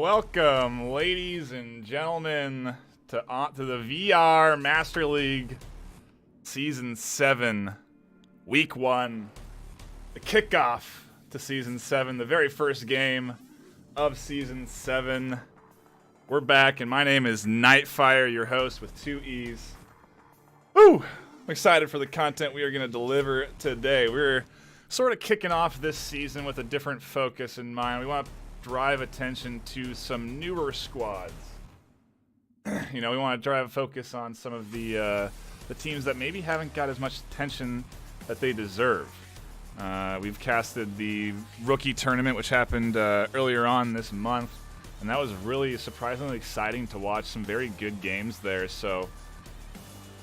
Welcome, ladies and gentlemen, to the VR Master League Season 7, Week 1, the kickoff to Season 7, the very first game of Season 7. We're back, and my name is NightFiree, your host with 2 E's. Woo! I'm excited for the content we are going to deliver today. We're sort of kicking off this season with a different focus in mind. We want to drive attention to some newer squads. We want to drive focus on some of the teams that maybe haven't got as much attention that they deserve. We've casted the rookie tournament, which happened earlier on this month, and that was really surprisingly exciting to watch. Some very good games there. So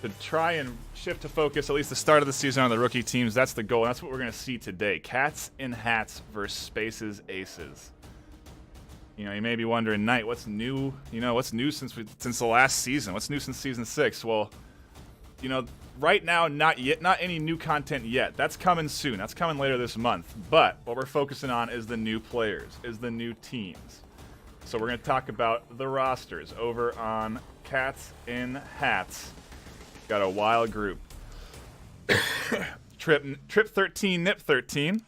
to try and shift to focus, at least the start of the season, on the rookie teams, that's the goal. And that's what we're going to see today. Cats in Hats versus Spaces Aces. You may be wondering, Knight, what's new? What's new since the last season? What's new since Season 6? Well, right now, not any new content yet. That's coming soon. That's coming later this month. But what we're focusing on is the new players, is the new teams. So we're going to talk about the rosters over on Cats in Hats. Got a wild group. Trip 13, Nip 13,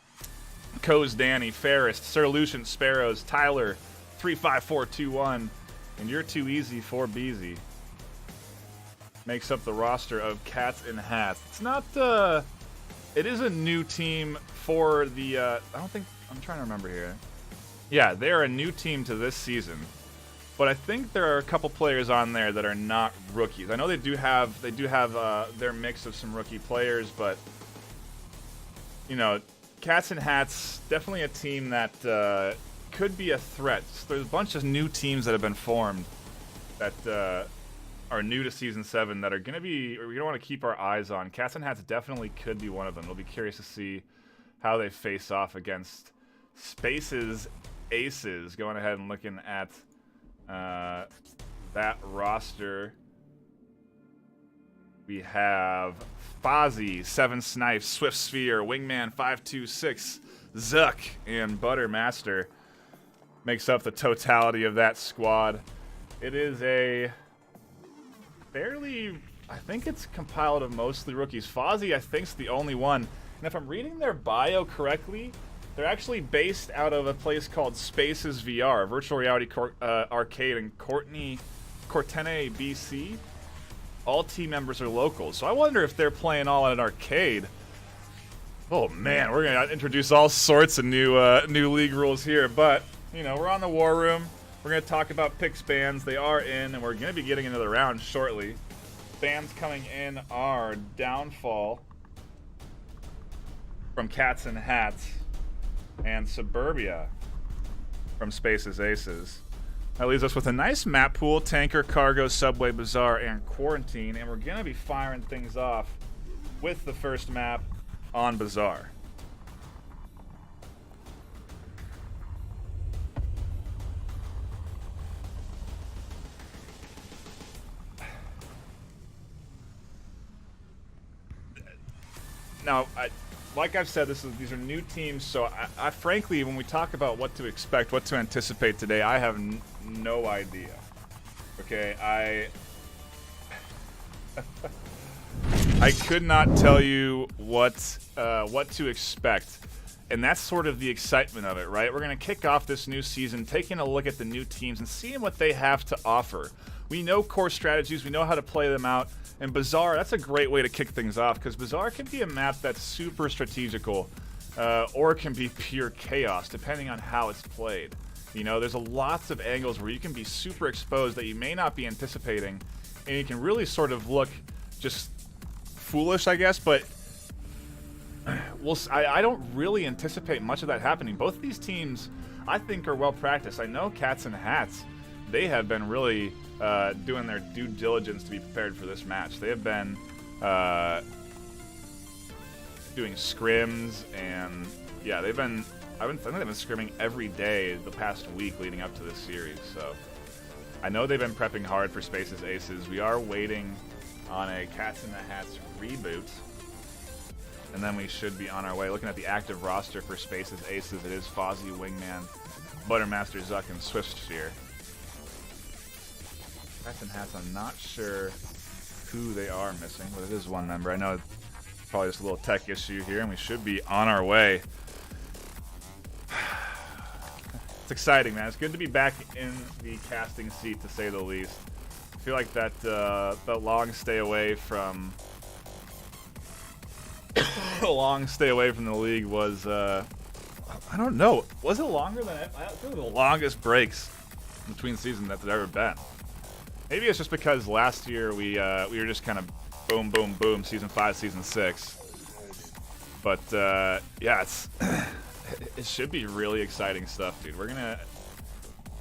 Coz Danny, Ferris, Sir Lucian, Sparrows, Tyler, 35421, and you're too easy for Beezy. Makes up the roster of Cats in Hats. It's not, it is a new team for the, I'm trying to remember here. Yeah, they're a new team to this season. But I think there are a couple players on there that are not rookies. I know they do have their mix of some rookie players, but Cats in Hats, definitely a team that could be a threat. There's a bunch of new teams that have been formed that are new to Season 7 that are going to be, or we don't want to keep our eyes on. Cats in Hats definitely could be one of them. We'll be curious to see how they face off against Spaces Aces. Going ahead and looking at that roster, we have Fozzie, 7 Snipes, Swift Sphere, Wingman 526, Zuck, and Buttermaster makes up the totality of that squad. It is a fairly, I think it's compiled of mostly rookies. Fozzie, I think, is the only one. And if I'm reading their bio correctly, they're actually based out of a place called Spaces VR, virtual reality arcade in Courtenay, BC. All team members are locals, so I wonder if they're playing all at an arcade. Oh man, we're gonna introduce all sorts of new league rules here, but we're on the war room. We're gonna talk about picks bans. They are in, and we're gonna be getting into the round shortly. Bans coming in are Downfall from Cats in Hats and Suburbia from Spaces Aces. That leaves us with a nice map pool: Tanker, Cargo, Subway, Bazaar, and Quarantine. And we're going to be firing things off with the first map on Bazaar. Now, like I've said, these are new teams, so I frankly, when we talk about what to expect, what to anticipate today, I have no idea. Okay, I could not tell you what to expect, and that's sort of the excitement of it, right? We're going to kick off this new season, taking a look at the new teams and seeing what they have to offer. We know core strategies, we know how to play them out. And Bazaar, that's a great way to kick things off, because Bazaar can be a map that's super strategical, or it can be pure chaos, depending on how it's played. There's lots of angles where you can be super exposed that you may not be anticipating, and you can really sort of look just foolish, I guess, but I don't really anticipate much of that happening. Both of these teams, I think, are well practiced. I know Cats in Hats, they have been really doing their due diligence to be prepared for this match. They have been doing scrims, and yeah, I think they've been scrimming every day the past week leading up to this series. So I know they've been prepping hard for Spaces Aces. We are waiting on a Cats in the Hats reboot. and then we should be on our way. Looking at the active roster for Spaces Aces, it is Fozzie, Wingman, Buttermaster, Zuck, and Swiftsphere. Cats and Hats, I'm not sure who they are missing, but it is one member. I know it's probably just a little tech issue here, and we should be on our way. It's exciting, man. It's good to be back in the casting seat, to say the least. I feel like that long stay away from the league was I don't know. Was it longer than I think the longest breaks between seasons that there's ever been? Maybe it's just because last year we were just kind of boom, boom, boom, season 5, season 6. But yeah, it should be really exciting stuff, dude. We're gonna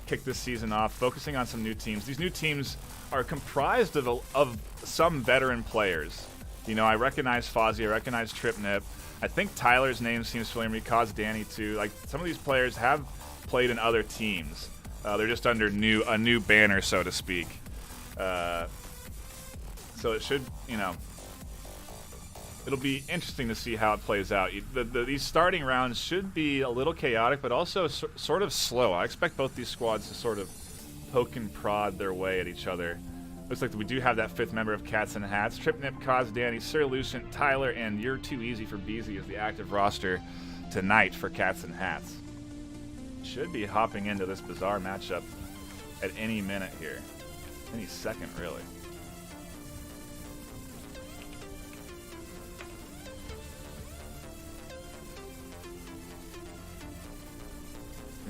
kick this season off focusing on some new teams. These new teams are comprised of some veteran players. You know, I recognize Fozzie, I recognize TripNip. I think Tyler's name seems familiar to me, Cause Danny too. Like, some of these players have played in other teams. They're just under a new banner, so to speak. So it should, you know, it'll be interesting to see how it plays out. These starting rounds should be a little chaotic, but also sort of slow. I expect both these squads to sort of poke and prod their way at each other. Looks like we do have that 5th member of Cats and Hats. TripNip, Cause Danny, Sir Lucent, Tyler, and You're Too Easy for Beezy is the active roster tonight for Cats and Hats. Should be hopping into this bizarre matchup at any minute here. Any second, really.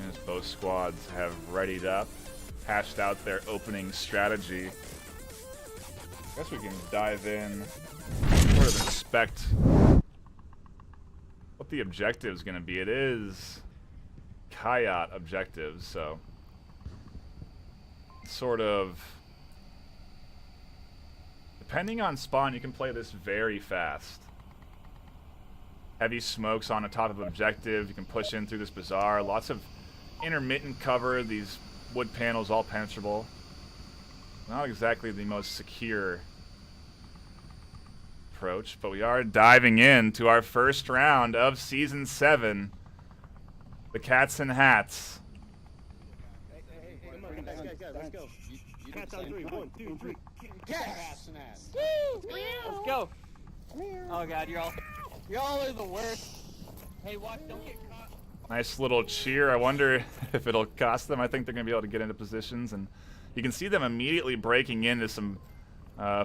As both squads have readied up, hashed out their opening strategy. I guess we can dive in, sort of inspect what the objective is going to be. It is Coyote objectives, so sort of depending on spawn, you can play this very fast. Heavy smokes on the top of objective. You can push in through this bazaar. Lots of intermittent cover. These wood panels all penetrable. Not exactly the most secure approach, but we are diving into our first round of Season 7. The Cats and Hats. Hey, guys, let's go. Cats on 3, 1, 2, 3. Cats and Hats. Woo! Let's go. Oh god, y'all are the worst. Hey, watch, don't get caught. Nice little cheer. I wonder if it'll cost them. I think they're going to be able to get into positions, and you can see them immediately breaking into some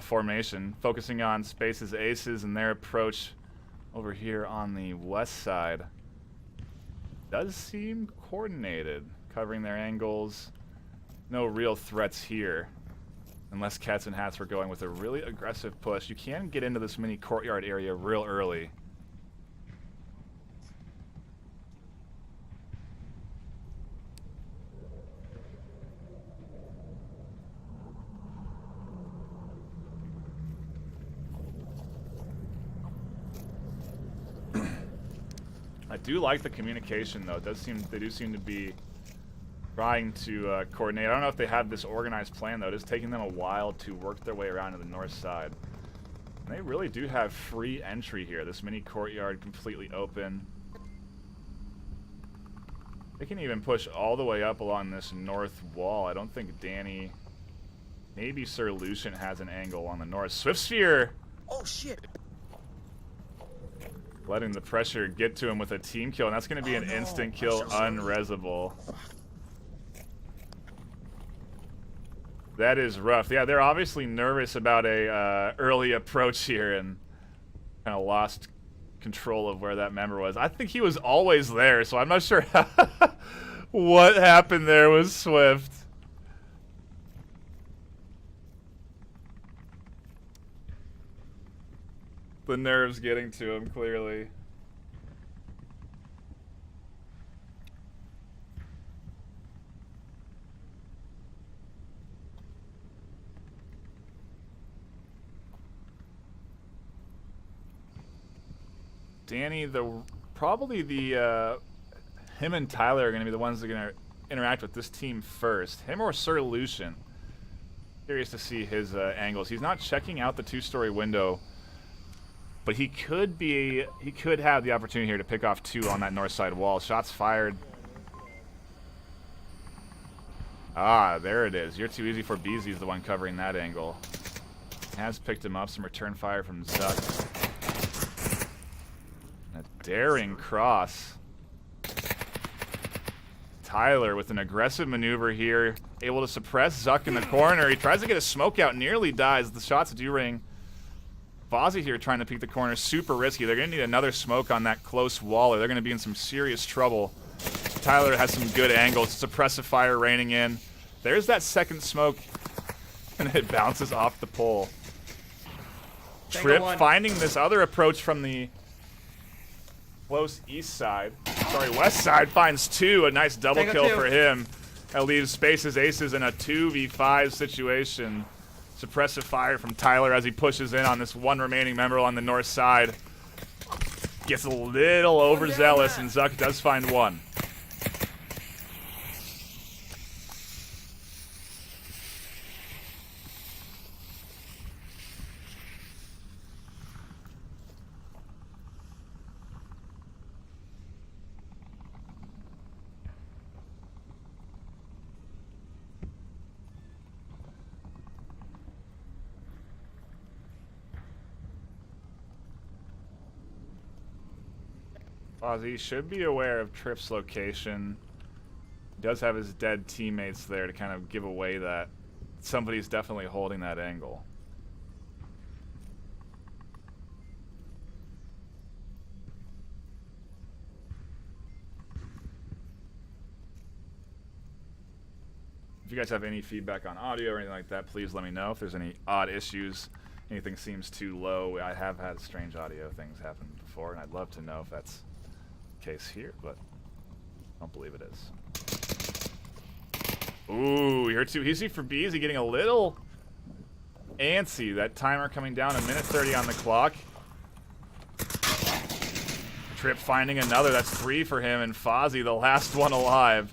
formation, focusing on Spaces Aces and their approach over here on the west side. Does seem coordinated, covering their angles. No real threats here, unless Cats and Hats were going with a really aggressive push. You can get into this mini courtyard area real early. I do like the communication, though. They do seem to be trying to coordinate. I don't know if they have this organized plan, though. It is taking them a while to work their way around to the north side. And they really do have free entry here. This mini courtyard completely open. They can even push all the way up along this north wall. I don't think Danny, maybe Sir Lucent has an angle on the north. Swiftsphere! Oh, shit! Letting the pressure get to him with a team kill, and that's going to be an instant kill, unresable. That is rough. Yeah, they're obviously nervous about a early approach here and kind of lost control of where that member was. I think he was always there, so I'm not sure what happened there with Swift. The nerves getting to him, clearly. Danny, probably him and Tyler are going to be the ones that are going to interact with this team first. Him or Sir Lucent. Curious to see his angles. He's not checking out the two-story window But he could have the opportunity here to pick off 2 on that north side wall. Shots fired. Ah, there it is. You're too easy for Beezy's the one covering that angle. Has picked him up. Some return fire from Zuck. A daring cross. Tyler with an aggressive maneuver here. Able to suppress Zuck in the corner. He tries to get a smoke out. Nearly dies. The shots do ring. Fozzie here trying to peek the corner. Super risky. They're going to need another smoke on that close wall or they're going to be in some serious trouble. Tyler has some good angles. Suppressive fire raining in. There's that second smoke. And it bounces off the pole. Trip finding this other approach from the close east side. Sorry, west side finds 2. A nice double kill for him. That leaves Spaces Aces in a 2v5 situation. Suppressive fire from Tyler as he pushes in on this one remaining member on the north side. Gets a little overzealous and Zuck does find 1. Fozzie should be aware of Trip's location. He does have his dead teammates there to kind of give away that somebody's definitely holding that angle. If you guys have any feedback on audio or anything like that, please let me know. If there's any odd issues, anything seems too low. I have had strange audio things happen before, and I'd love to know if that's case here, but I don't believe it is. Ooh, you're too easy for Beezy, getting a little antsy. That timer coming down, 1:30 on the clock. Trip finding another. That's 3 for him, and Fozzie, the last one alive.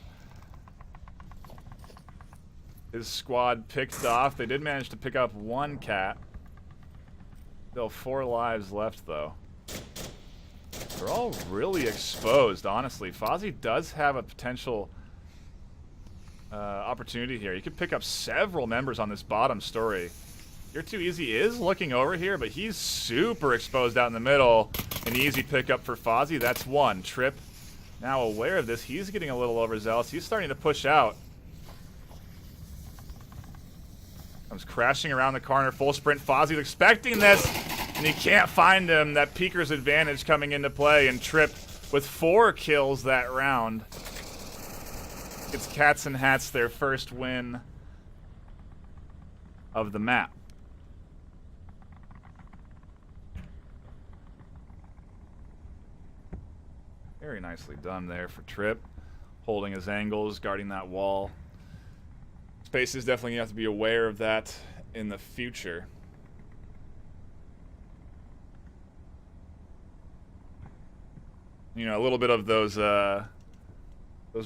His squad picked off. They did manage to pick up 1 cat. Still 4 lives left, though. They're all really exposed, honestly. Fozzie does have a potential opportunity here. He could pick up several members on this bottom story. You're Too Easy is looking over here, but he's super exposed out in the middle. An easy pickup for Fozzie. That's 1. Trip, now aware of this, he's getting a little overzealous. He's starting to push out. Comes crashing around the corner, full sprint. Fozzie's expecting this. And he can't find him. That peeker's advantage coming into play. And Trip with 4 kills that round. It's Cats and Hats their first win of the map. Very nicely done there for Trip. Holding his angles, guarding that wall. Spaces definitely have to be aware of that in the future. You know, a little bit of those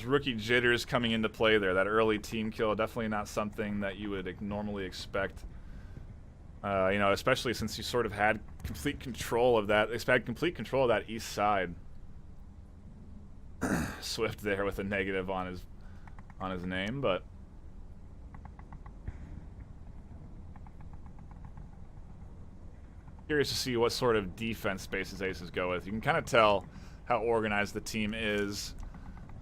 rookie jitters coming into play there. That early team kill, definitely not something that you would normally expect. You know, especially since you sort of had complete control of that. Had complete control of that east side. Swift there with a negative on his name, but curious to see what sort of defense Spaces Aces go with. You can kind of tell how organized the team is,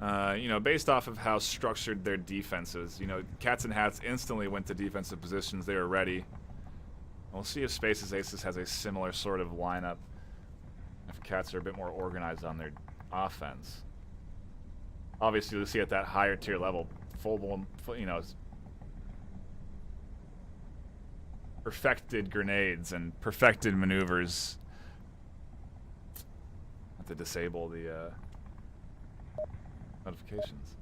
you know, based off of how structured their defense is. You know, Cats and Hats instantly went to defensive positions. They were ready. We'll see if Spaces Aces has a similar sort of lineup. If Cats are a bit more organized on their offense. Obviously, you'll see at that higher tier level, full-blown, you know, perfected grenades and perfected maneuvers. Have to disable the notifications.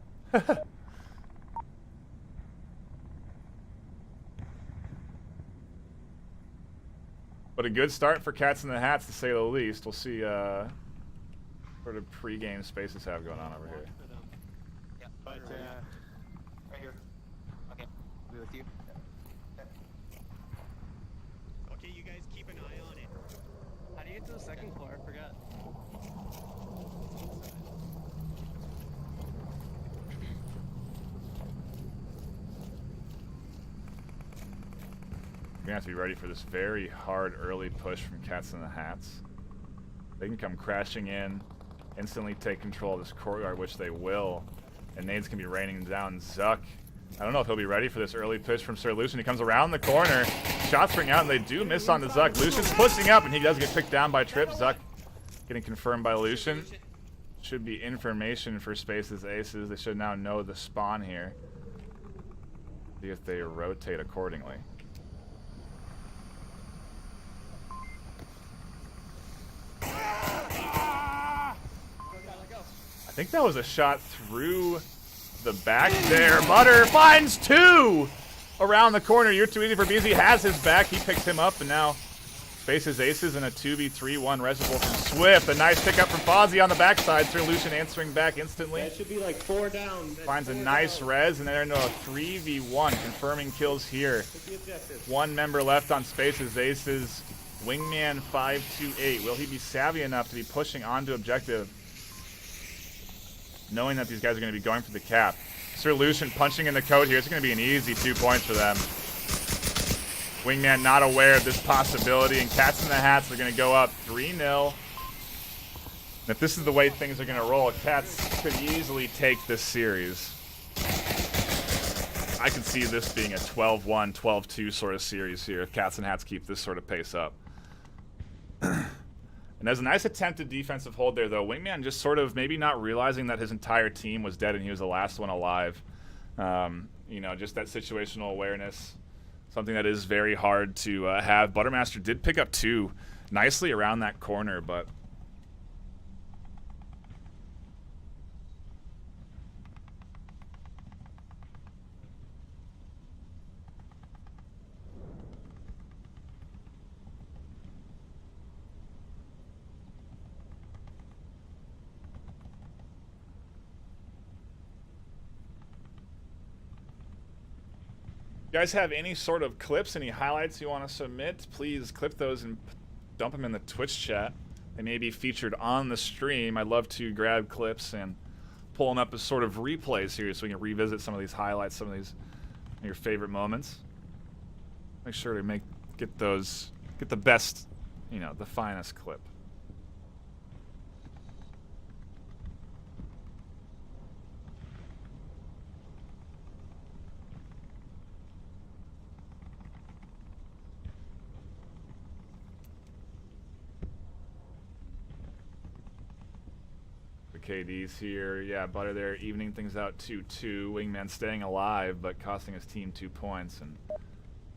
But a good start for Cats in the Hats, to say the least. We'll see sort of pre-game Spaces have going on over here. Yeah, right here. Okay, I'll be with you. Okay, you guys keep an eye on it. How do you get to to the second floor? I forgot. You're gonna have to be ready for this very hard early push from Cats in the Hats. They can come crashing in, instantly take control of this courtyard, which they will. And nades can be raining down. Zuck, I don't know if he'll be ready for this early push from Sir Lucian. He comes around the corner. Shots ring out, and they do miss on the Zuck. Lucian's pushing up, and he does get picked down by Trip. Zuck getting confirmed by Lucian. Should be information for Space's Aces. They should now know the spawn here. See if they rotate accordingly. I think that was a shot through the back there. Butter finds two around the corner. You're too easy for BZ. Has his back. He picks him up, and now faces Aces in a 2v3-1 reservoir from Swift. A nice pickup from Fozzie on the backside. Sir Lucian answering back instantly. That should be like 4 down. Finds a nice res, and they're into a 3v1, confirming kills here. One member left on Space's Aces. Wingman 528. Will he be savvy enough to be pushing onto objective, knowing that these guys are going to be going for the cap? Sir Lucian punching in the code here. It's going to be an easy 2 points for them. Wingman not aware of this possibility, and Cats in the Hats are going to go up 3-0. If this is the way things are going to roll, Cats could easily take this series. I could see this being a 12-1, 12-2 sort of series here if Cats and Hats keep this sort of pace up. And there's a nice attempted defensive hold there, though. Wingman just sort of maybe not realizing that his entire team was dead and he was the last one alive. You know, just that situational awareness, something that is very hard to have. Buttermaster did pick up 2 nicely around that corner, but you guys have any sort of clips, any highlights you want to submit, please clip those and dump them in the Twitch chat. They may be featured on the stream. I'd love to grab clips and pull them up as sort of replays here so we can revisit some of these highlights, some of these your favorite moments. Make sure to get the best, you know, the finest clip. KD's here. Yeah, Butter there, evening things out 2-2. Wingman staying alive, but costing his team 2 points. And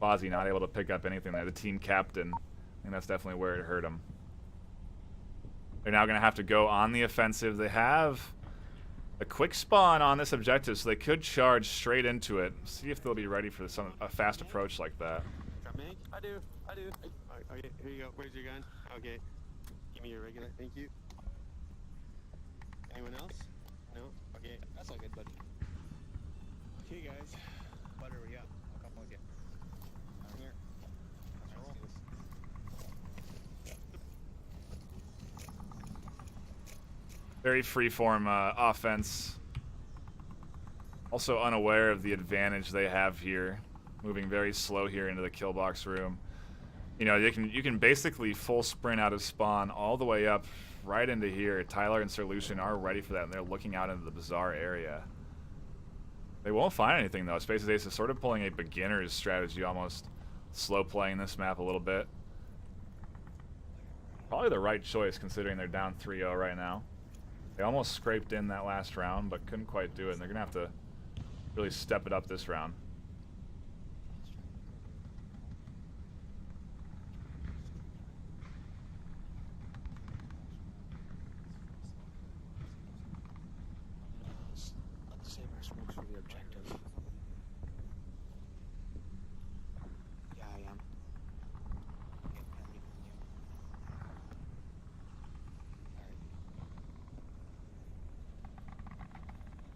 Fozzie not able to pick up anything there. The team captain. I think that's definitely where it hurt him. They're now going to have to go on the offensive. They have a quick spawn on this objective, so they could charge straight into it. See if they'll be ready for a fast approach like that. I do. Okay, here you go. Where's your gun? Okay. Give me your regular. Thank you. Anyone else? No? Okay. That's all good, bud. Okay, guys. Butter, where you at? I'll come with you. Come here. Very freeform offense. Also unaware of the advantage they have here. Moving very slow here into the kill box room. You know, you can basically full sprint out of spawn all the way up right into here. Tyler and Sir Lucian are ready for that, and they're looking out into the bizarre area. They won't find anything, though. Space's Ace is sort of pulling a beginner's strategy, almost slow playing this map a little bit. Probably the right choice, considering they're down 3-0 right now. They almost scraped in that last round, but couldn't quite do it, and they're going to have to really step it up this round.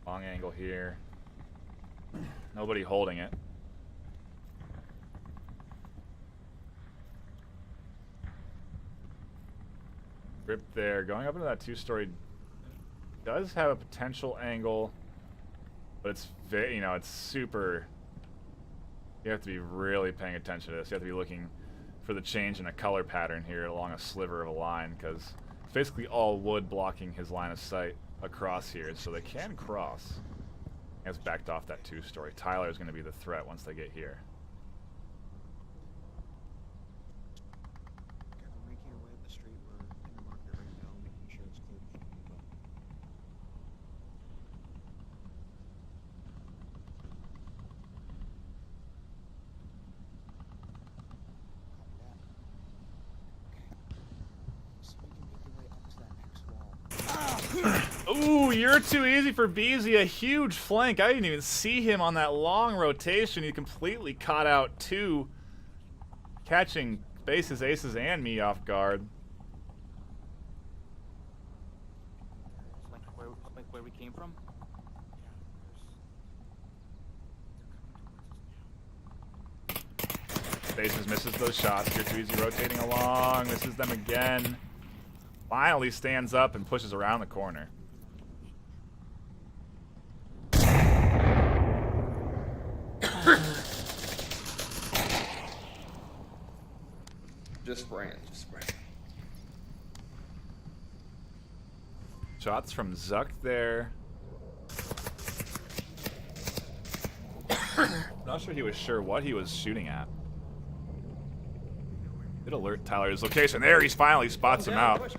Long angle here. Nobody holding it. Grip there. Going up into that 2-story does have a potential angle, but it's very, you know, it's super. You have to be really paying attention to this. You have to be looking for the change in a color pattern here along a sliver of a line, because it's basically all wood blocking his line of sight across here, so they can cross. It's backed off that 2-story. Tyler is going to be the threat once they get here. Making our way up the street. We're in the market right now, making sure it's clear before we move up. Copy that. Okay. So we can make the way up to that X wall. Ooh, you're too easy for Beezy. A huge flank. I didn't even see him on that long rotation. He completely caught out 2, catching bases, aces, and me off guard. Like where we came from? Bases misses those shots. You're too easy rotating along. Misses them again. Finally stands up and pushes around the corner. Just spraying, just spraying. Shots from Zuck there. Not sure he was sure what he was shooting at. Did alert Tyler his location. There, he's finally spots him out. Push.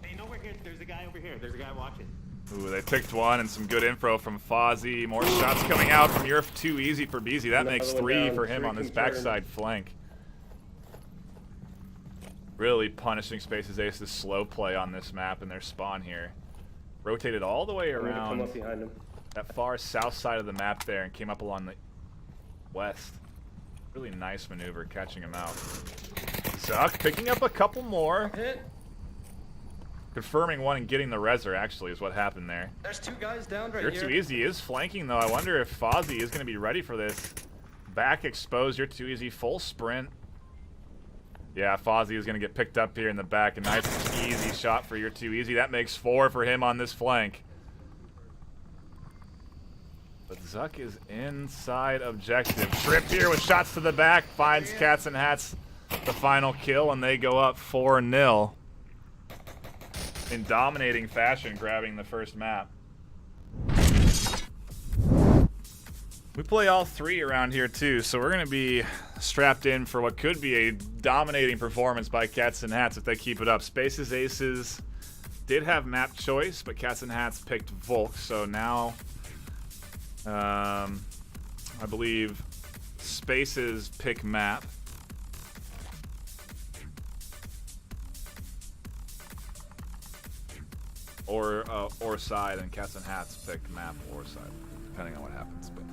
Hey, no, we're here. There's a guy over here. There's a guy watching. Ooh, they picked one and some good info from Fozzie. More shots coming out from You're too easy for Beezy. That makes 3 for him on this backside flank. Really punishing Space's Ace's slow play on this map in their spawn here. Rotated all the way around Come up behind him. that far south side of the map there and came up along the west. Really nice maneuver catching him out. Zuck picking up a couple more. Hit. Confirming one and getting the reser actually is what happened there. There's 2 guys down right You're here. too easy is flanking though. I wonder if Fozzie is going to be ready for this. Back exposed. You're too easy. Full sprint. Yeah, Fozzie is going to get picked up here in the back. A nice easy shot for You're too easy. That makes 4 for him on this flank. But Zuck is inside objective. Trip here with shots to the back. Finds Cats and Hats the final kill, and they go up 4-0. In dominating fashion, grabbing the first map. We play all 3 around here too, so we're going to be strapped in for what could be a dominating performance by Cats and Hats if they keep it up. Spaces Aces did have map choice, but Cats and Hats picked Volk, so now I believe Spaces pick map. Or side, and Cats and Hats pick map or side, depending on what happens. But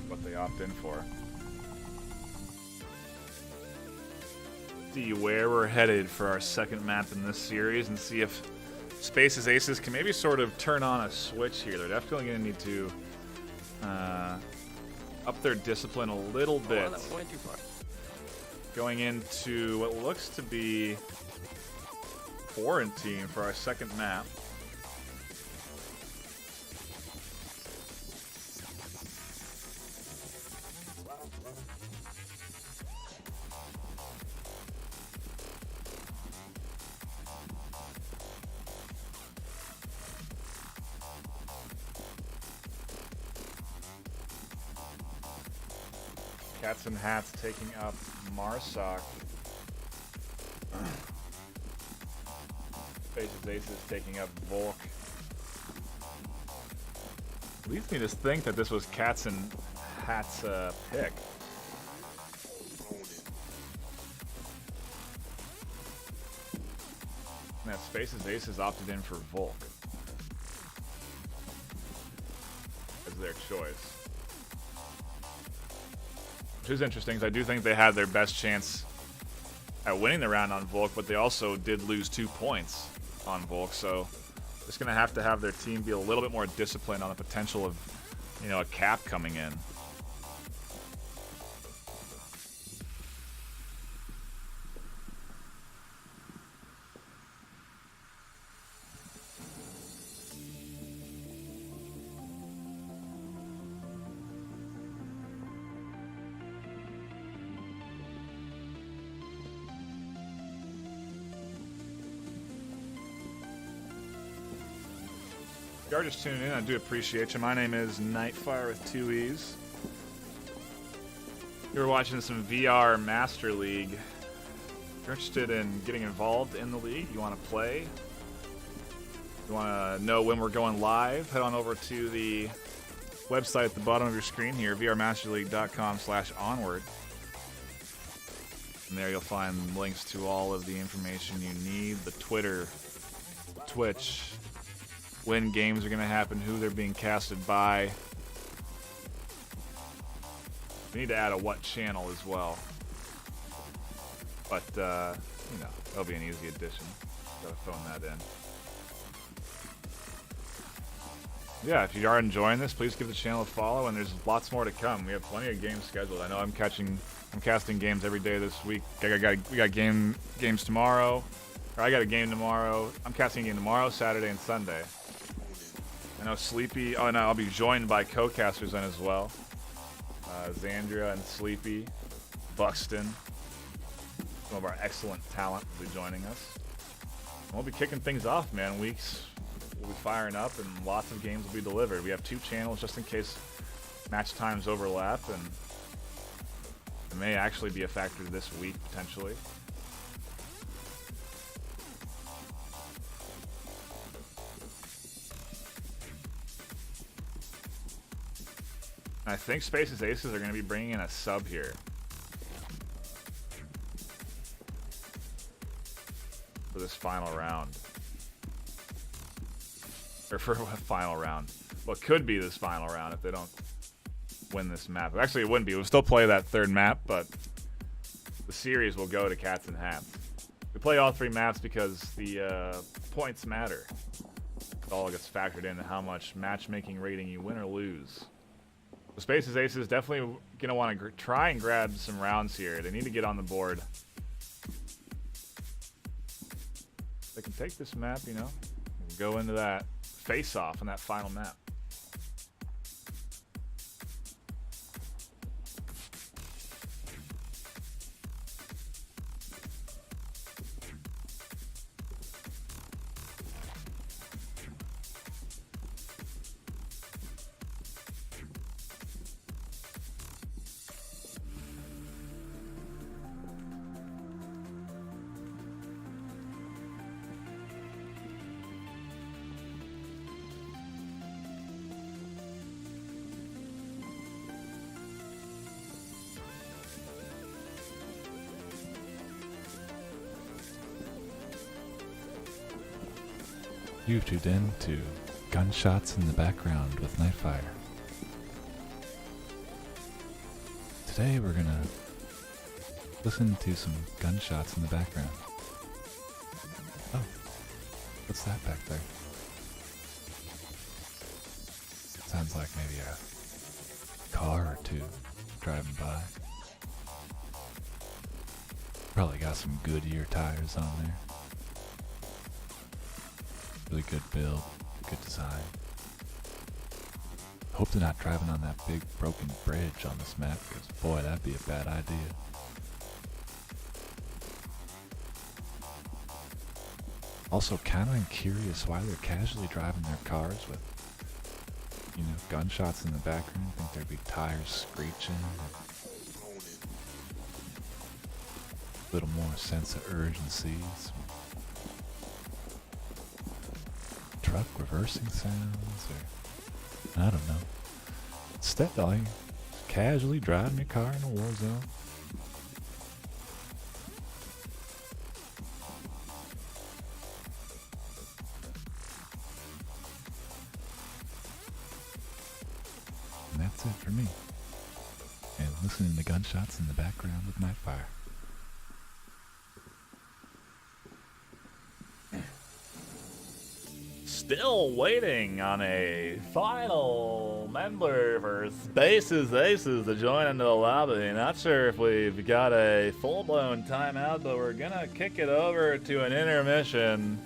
what they opt in for. See where we're headed for our second map in this series, and see if Spaces Aces can maybe sort of turn on a switch here. They're definitely going to need to up their discipline a little bit. Going into what looks to be quarantine for our second map. Cats and Hats taking up Marsoc. Spaces Aces taking up Volk. Leads me to think that this was Cats and Hats' pick. And that Spaces Aces opted in for Volk as their choice. Which is interesting, because I do think they had their best chance at winning the round on Volk, but they also did lose 2 points on Volk, so Just going to have their team be a little bit more disciplined on the potential of, you know, a cap coming in. If you are just tuning in, I do appreciate you. My name is NightFiree with 2 E's. You're watching some VR Master League. If you're interested in getting involved in the league, you want to play, you want to know when we're going live, head on over to the website at the bottom of your screen here, vrmasterleague.com/onward. And there you'll find links to all of the information you need, the Twitter, Twitch, when games are going to happen, who they're being casted by. We need to add a what channel as well. But, you know, that'll be an easy addition. Gotta phone that in. Yeah, if you are enjoying this, please give the channel a follow, and there's lots more to come. We have plenty of games scheduled. I know I'm casting games every day this week. We got games tomorrow. Or I got a game tomorrow. I'm casting a game tomorrow, Saturday, and Sunday. I know Sleepy. Oh, and I'll be joined by co-casters then as well. Xandria and Sleepy, Buxton. Some of our excellent talent will be joining us. And we'll be kicking things off, man. Weeks will be firing up, and lots of games will be delivered. We have 2 channels just in case match times overlap, and it may actually be a factor this week potentially. I think Space's Aces are going to be bringing in a sub here. For this final round. Or for a final round. What could be this final round if they don't win this map. Actually, it wouldn't be. We'll still play that 3rd map, but the series will go to Cats and Hats. We play all 3 maps because the points matter. It all gets factored into how much matchmaking rating you win or lose. The Space's Aces definitely going to want to try and grab some rounds here. They need to get on the board. They can take this map, you know, and go into that face-off on that final map. You've tuned in to Gunshots in the Background with NightFiree. Today we're gonna listen to some gunshots in the background. Oh, what's that back there? Sounds like maybe a car or 2 driving by. Probably got some Goodyear tires on there. Really good build, good design. Hope they're not driving on that big broken bridge on this map, because boy, that'd be a bad idea. Also, kind of curious why they're casually driving their cars with, you know, gunshots in the background. I think there'd be tires screeching. A little more sense of urgency. Some truck reversing sounds, or I don't know. Instead, though, casually driving your car in a war zone. And that's it for me. And listening to gunshots in the background with NightFiree. Still waiting on a final member for Spaces Aces to join into the lobby. Not sure if we've got a full-blown timeout, but we're gonna kick it over to an intermission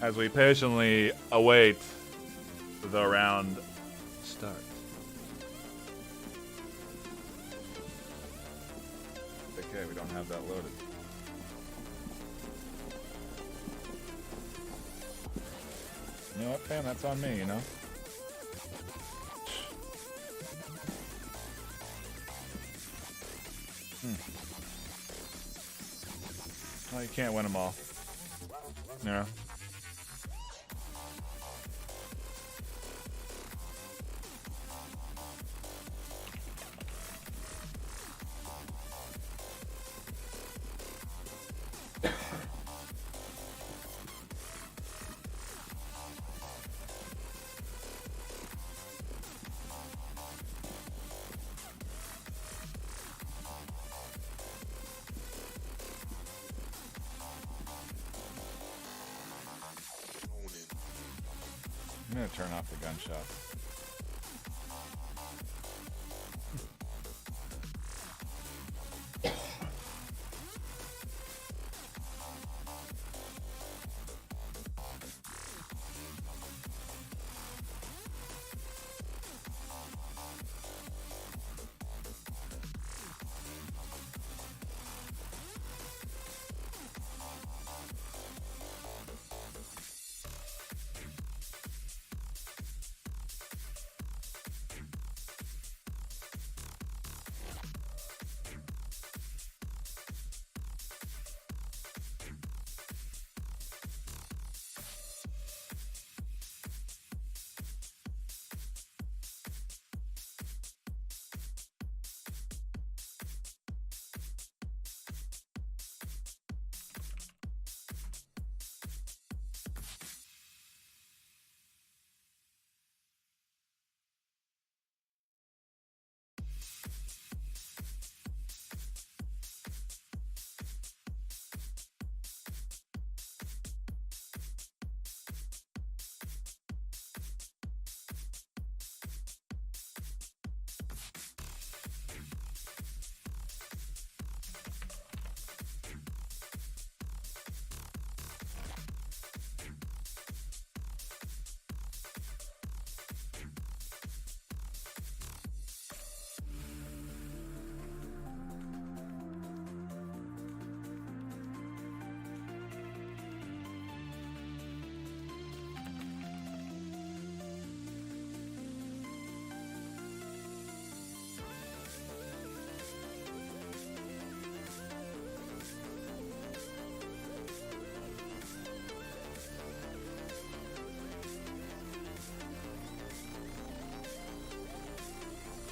as we patiently await the round start. Okay, we don't have that loaded. You know what, fam? That's on me, you know? Well, you can't win them all. Yeah. I'm gonna turn off the gunshots.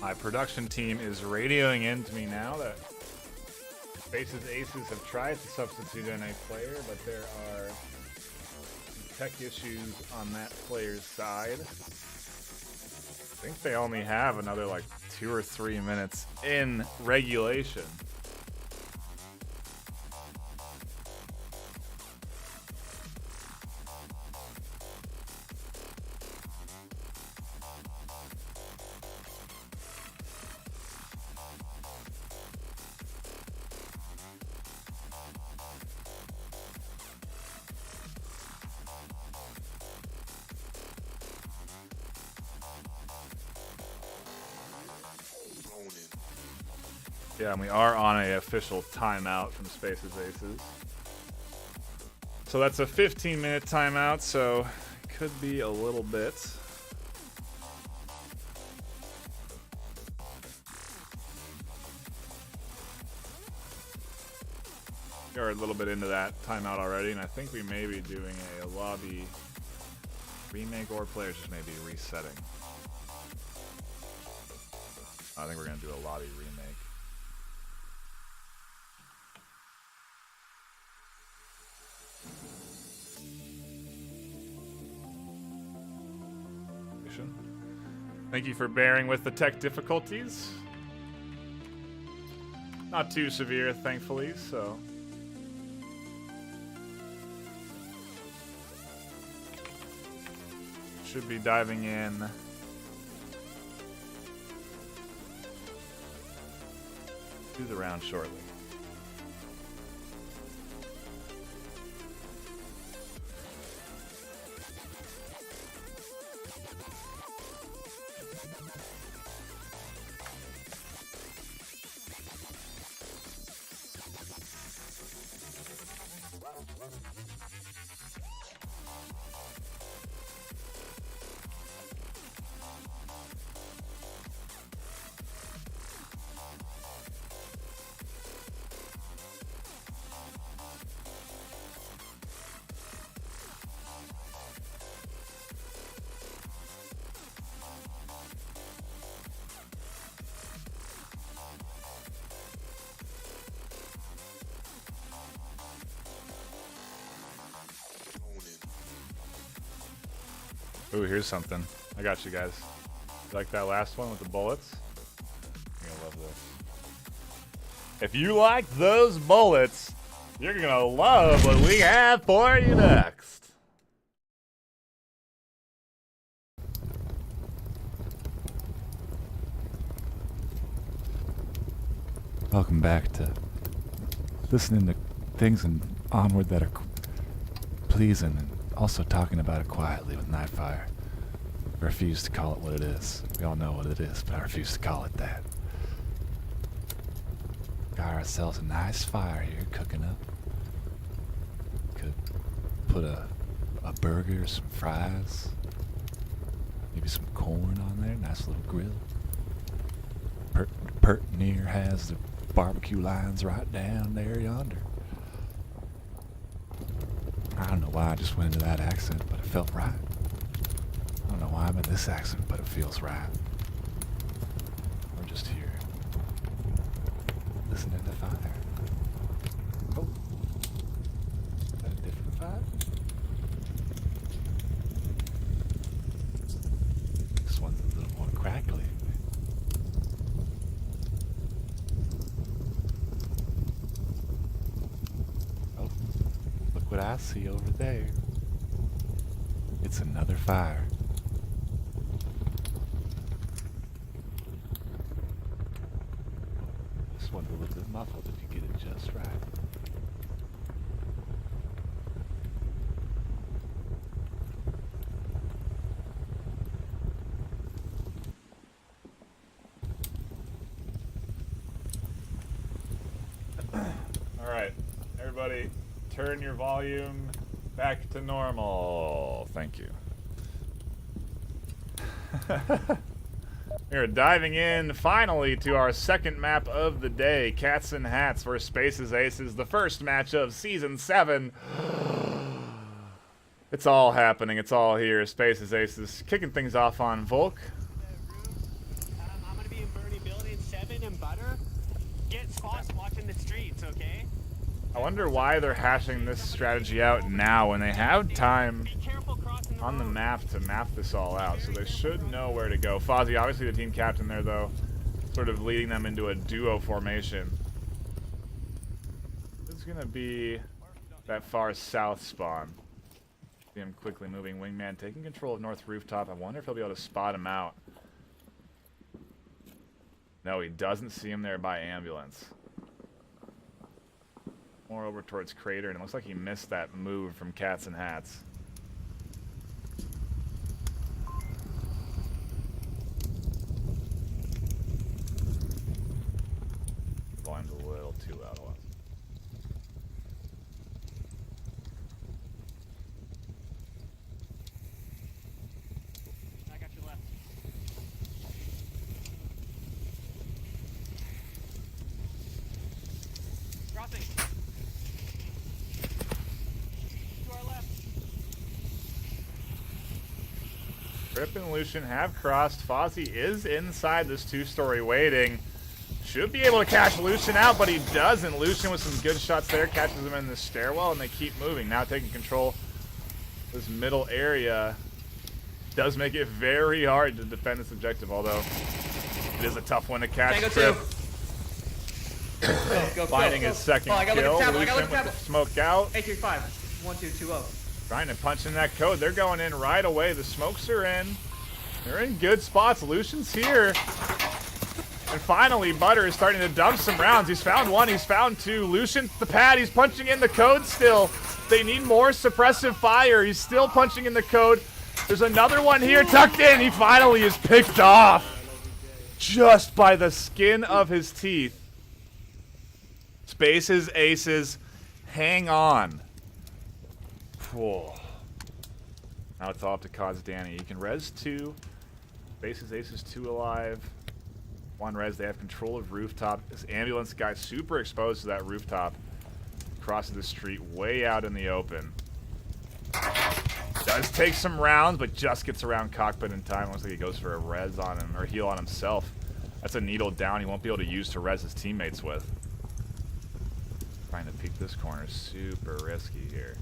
My production team is radioing in to me now that Spaces Aces have tried to substitute in a player, but there are tech issues on that player's side. I think they only have another like 2 or 3 minutes in regulation. Yeah, and we are on an official timeout from Spaces Aces. So that's a 15-minute timeout, so it could be a little bit. We're a little bit into that timeout already, and I think we may be doing a lobby remake, or players just maybe resetting. I think we're going to do a lobby remake. Thank you for bearing with the tech difficulties. Not too severe, thankfully, so. should be diving in. To the round shortly. Ooh, here's something. I got you guys. You like that last one with the bullets? You're gonna love this. If you like those bullets, you're gonna love what we have for you next. Welcome back to listening to things in Onward that are pleasing and also talking about it quietly with NightFiree. I refuse to call it what it is. We all know what it is, but I refuse to call it that. Got ourselves a nice fire here cooking up. Could put a burger, some fries, maybe some corn on there, nice little grill. Pert near has the barbecue lines right down there yonder. I don't know why I just went into that accent, but it felt right. I don't know why I'm in this accent, but it feels right. We're just here, listening to fire. Oh, is that a different fire? This one's a little more crackly. Oh, look what I see over there. It's another fire. This one's a little bit muffled if you get it just right. All right, everybody, turn your volume back to normal. Thank you. We are diving in finally to our second map of the day, Cats and Hats vs. Spaces Aces, the first match of Season 7. It's all happening, it's all here. Spaces Aces kicking things off on Volk. I'm gonna be in Bernie Building 7 and Butter. Get spots watching the streets, okay? I wonder why they're hashing this strategy out now when they have time Be careful crossing the on the road. map to map this all out, so they should know where to go. Fozzie, obviously the team captain there, though, sort of leading them into a duo formation. This is going to be that far south spawn. See him quickly moving. Wingman taking control of north rooftop. I wonder if he'll be able to spot him out. No, he doesn't see him there by ambulance. More over towards Crater, and it looks like he missed that move from Cats and Hats. Volume's a little too loud. Hold on. I got you left. Crossing. To our left. Rip and Lucian have crossed. Fozzie is inside this two-story waiting. Should be able to catch Lucian out, but he doesn't. Lucian with some good shots there, catches him in the stairwell, and they keep moving. Now taking control of this middle area. Does make it very hard to defend this objective, although it is a tough one to catch. Tango Trip Go, finding his second I gotta kill. look at the tablet. I Lucian gotta look with at the the smoke out. 835 1220. Trying to punch in that code. They're going in right away. The smokes are in. They're in good spots. Lucian's here. And finally, Butter is starting to dump some rounds. He's found one. He's found two. Lucian's the pad. He's punching in the code still. They need more suppressive fire. He's still punching in the code. There's another one here tucked in. He finally is picked off. Just by the skin of his teeth. Spaces, aces. Hang on. Whoa. Now it's all up to Cause Danny. He can res 2. Spaces, aces, 2 alive. 1 res. They have control of rooftop. This ambulance guy super exposed to that rooftop. Crosses the street way out in the open. Does take some rounds, but just gets around cockpit in time. Looks like he goes for a res on him, or heal on himself. That's a needle down he won't be able to use to res his teammates with. Trying to peek this corner, super risky here.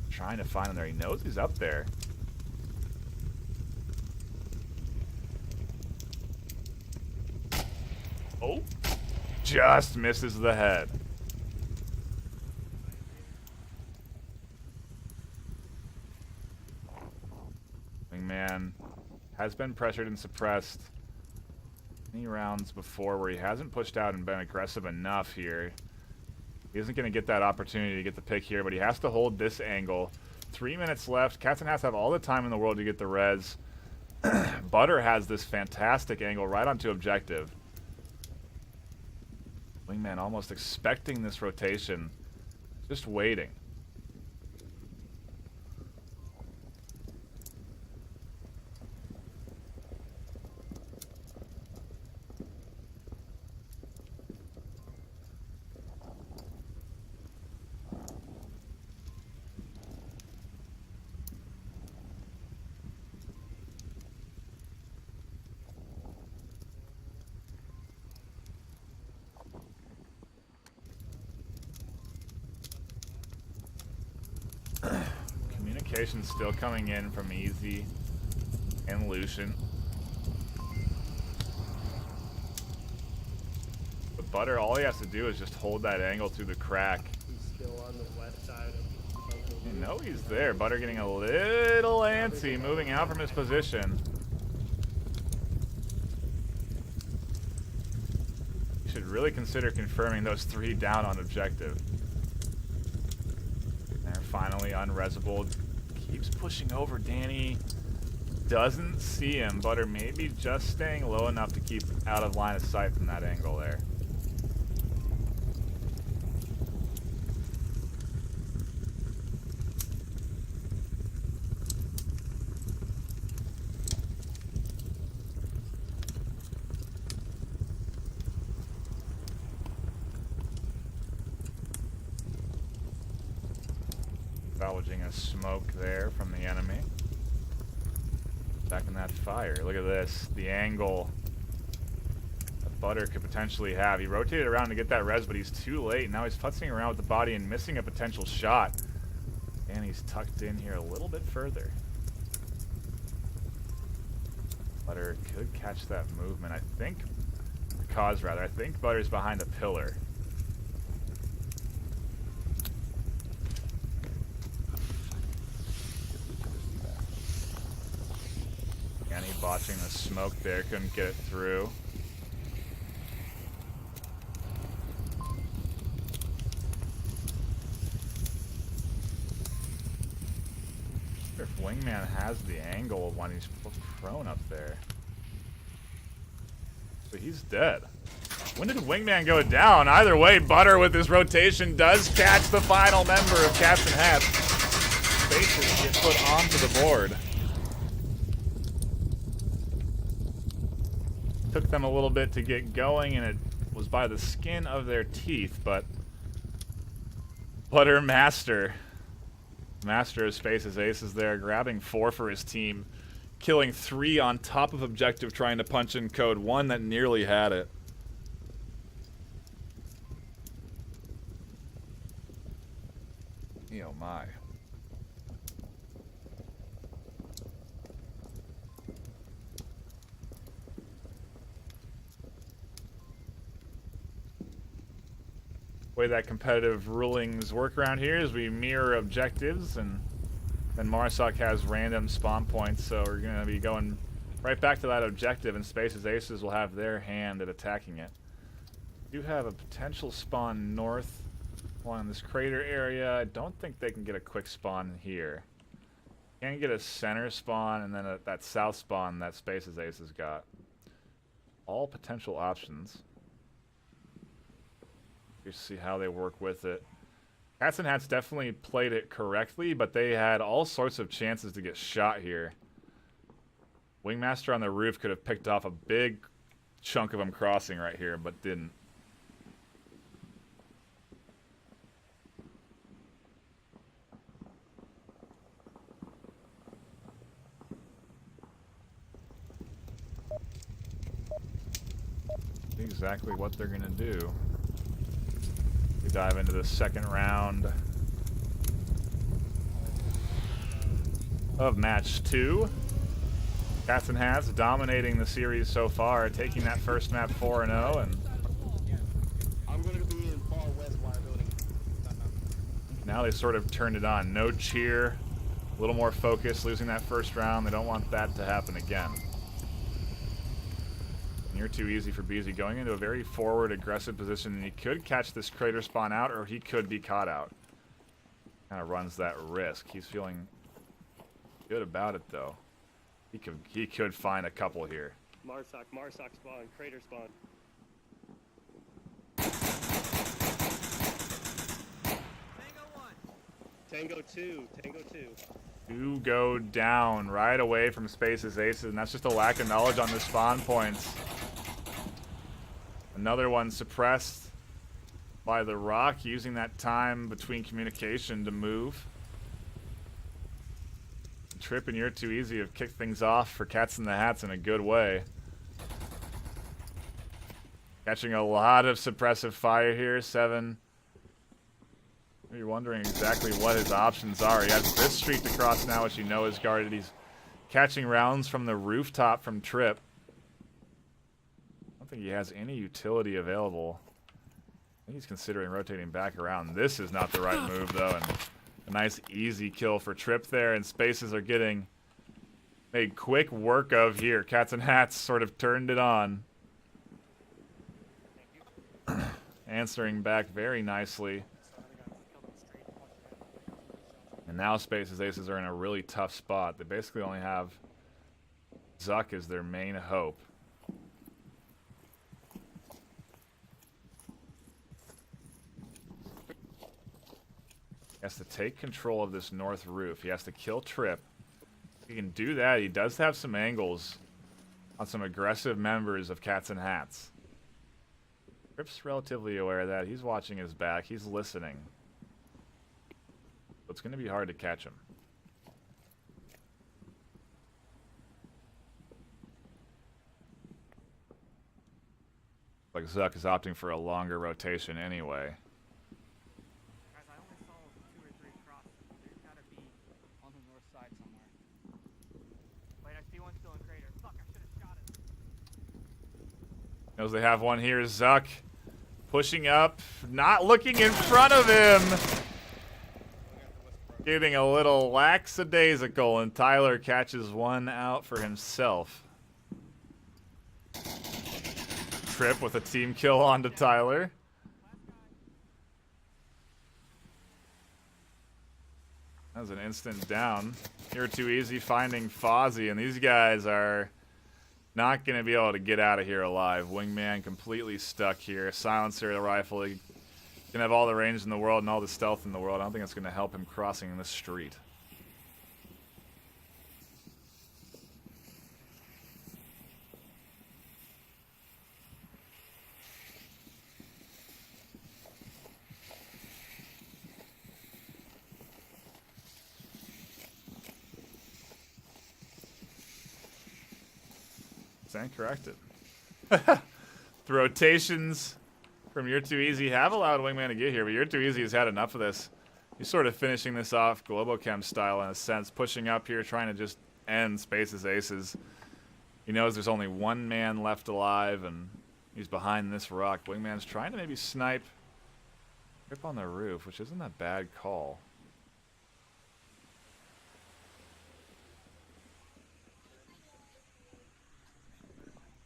Trying to find him there. He knows he's up there. Oh, just misses the head. Wingman has been pressured and suppressed many rounds before where he hasn't pushed out and been aggressive enough here. He isn't going to get that opportunity to get the pick here, but he has to hold this angle. 3 minutes left. Katzen has to have all the time in the world to get the res. Butter has this fantastic angle right onto objective. Wingman almost expecting this rotation. Just waiting. Communication's still coming in from Easy and Lucian. But Butter, all he has to do is just hold that angle through the crack. He's still on the west side of You know he's there. Butter getting a little antsy, moving out from his position. You should really consider confirming those 3 down on objective. They're finally unresable. Keeps pushing over. Danny doesn't see him. Butter maybe just staying low enough to keep out of line of sight from that angle there. Salvaging a smoke there from the enemy. Back in that fire. Look at this. The angle that Butter could potentially have. He rotated around to get that res, but he's too late. Now he's futzing around with the body and missing a potential shot. And he's tucked in here a little bit further. Butter could catch that movement. I think Butter's behind a pillar. Danny botching the smoke there, couldn't get it through. I wonder if Wingman has the angle when he's prone up there. So he's dead. When did Wingman go down? Either way, Butter with his rotation does catch the final member of Cats and Hats. Spaces get put onto the board. Took them a little bit to get going, and it was by the skin of their teeth, but Butter Master of Spaces Aces there, grabbing 4 for his team, killing 3 on top of objective, trying to punch in code 1 that nearly had it. Oh my. way that competitive rulings work around here is we mirror objectives, and then Marsoc has random spawn points, so we're going to be going right back to that objective, and Space's Aces will have their hand at attacking it. We do have a potential spawn north along this crater area. I don't think they can get a quick spawn here. Can get a center spawn, and then that south spawn that Space's Aces got. All potential options. You see how they work with it. Cats and Hats definitely played it correctly, but they had all sorts of chances to get shot here. Wingmaster on the roof could have picked off a big chunk of them crossing right here, but didn't. Exactly what they're gonna do. We dive into the second round of match 2. Cats and Hats dominating the series so far, taking that first map 4-0, and I'm going to be in far west wire building. now they sort of turned it on. No cheer, a little more focus, losing that first round. They don't want that to happen again. You're too easy for Beezy, going into a very forward, aggressive position, and he could catch this crater spawn out, or he could be caught out. Kind of runs that risk. He's feeling good about it, though. He could find a couple here. Marsoc spawn, crater spawn. Tango 2. Two go down right away from Space's Aces, and that's just a lack of knowledge on the spawn points. Another one suppressed by the rock, using that time between communication to move. Trip and You're Too Easy have kicked things off for Cats and the Hats in a good way. Catching a lot of suppressive fire here, 7. You're wondering exactly what his options are. He has this street to cross now, which you know is guarded. He's catching rounds from the rooftop from Trip. I don't think he has any utility available. I think he's considering rotating back around. This is not the right move, though, and a nice easy kill for Trip there, and Spaces are getting made quick work of here. Cats and Hats sort of turned it on. Answering back very nicely. And now Space's Aces are in a really tough spot. They basically only have Zuck as their main hope. He has to take control of this north roof. He has to kill Trip. If he can do that, he does have some angles on some aggressive members of Cats and Hats. Trip's relatively aware of that. He's watching his back. He's listening. It's going to be hard to catch him. Like Zuck is opting for a longer rotation anyway. Guys, I only saw 2 or 3 crosses. There's gotta be on the north side somewhere. Wait, I see one still in crater. Fuck, I should have shot it. Knows they have one here. Zuck pushing up, not looking in front of him. Getting a little lackadaisical, and Tyler catches one out for himself. Trip with a team kill onto Tyler. That was an instant down. You're Too Easy finding Fozzie, and these guys are not going to be able to get out of here alive. Wingman completely stuck here. Silencer rifle. He can have all the range in the world and all the stealth in the world. I don't think it's going to help him crossing this street. Stand corrected. The rotations from You're Too Easy have allowed Wingman to get here, but You're Too Easy has had enough of this. He's sort of finishing this off Globochem style in a sense, pushing up here, trying to just end Space's Aces. He knows there's only one man left alive, and he's behind this rock. Wingman's trying to maybe snipe Trip on the roof, which isn't a bad call.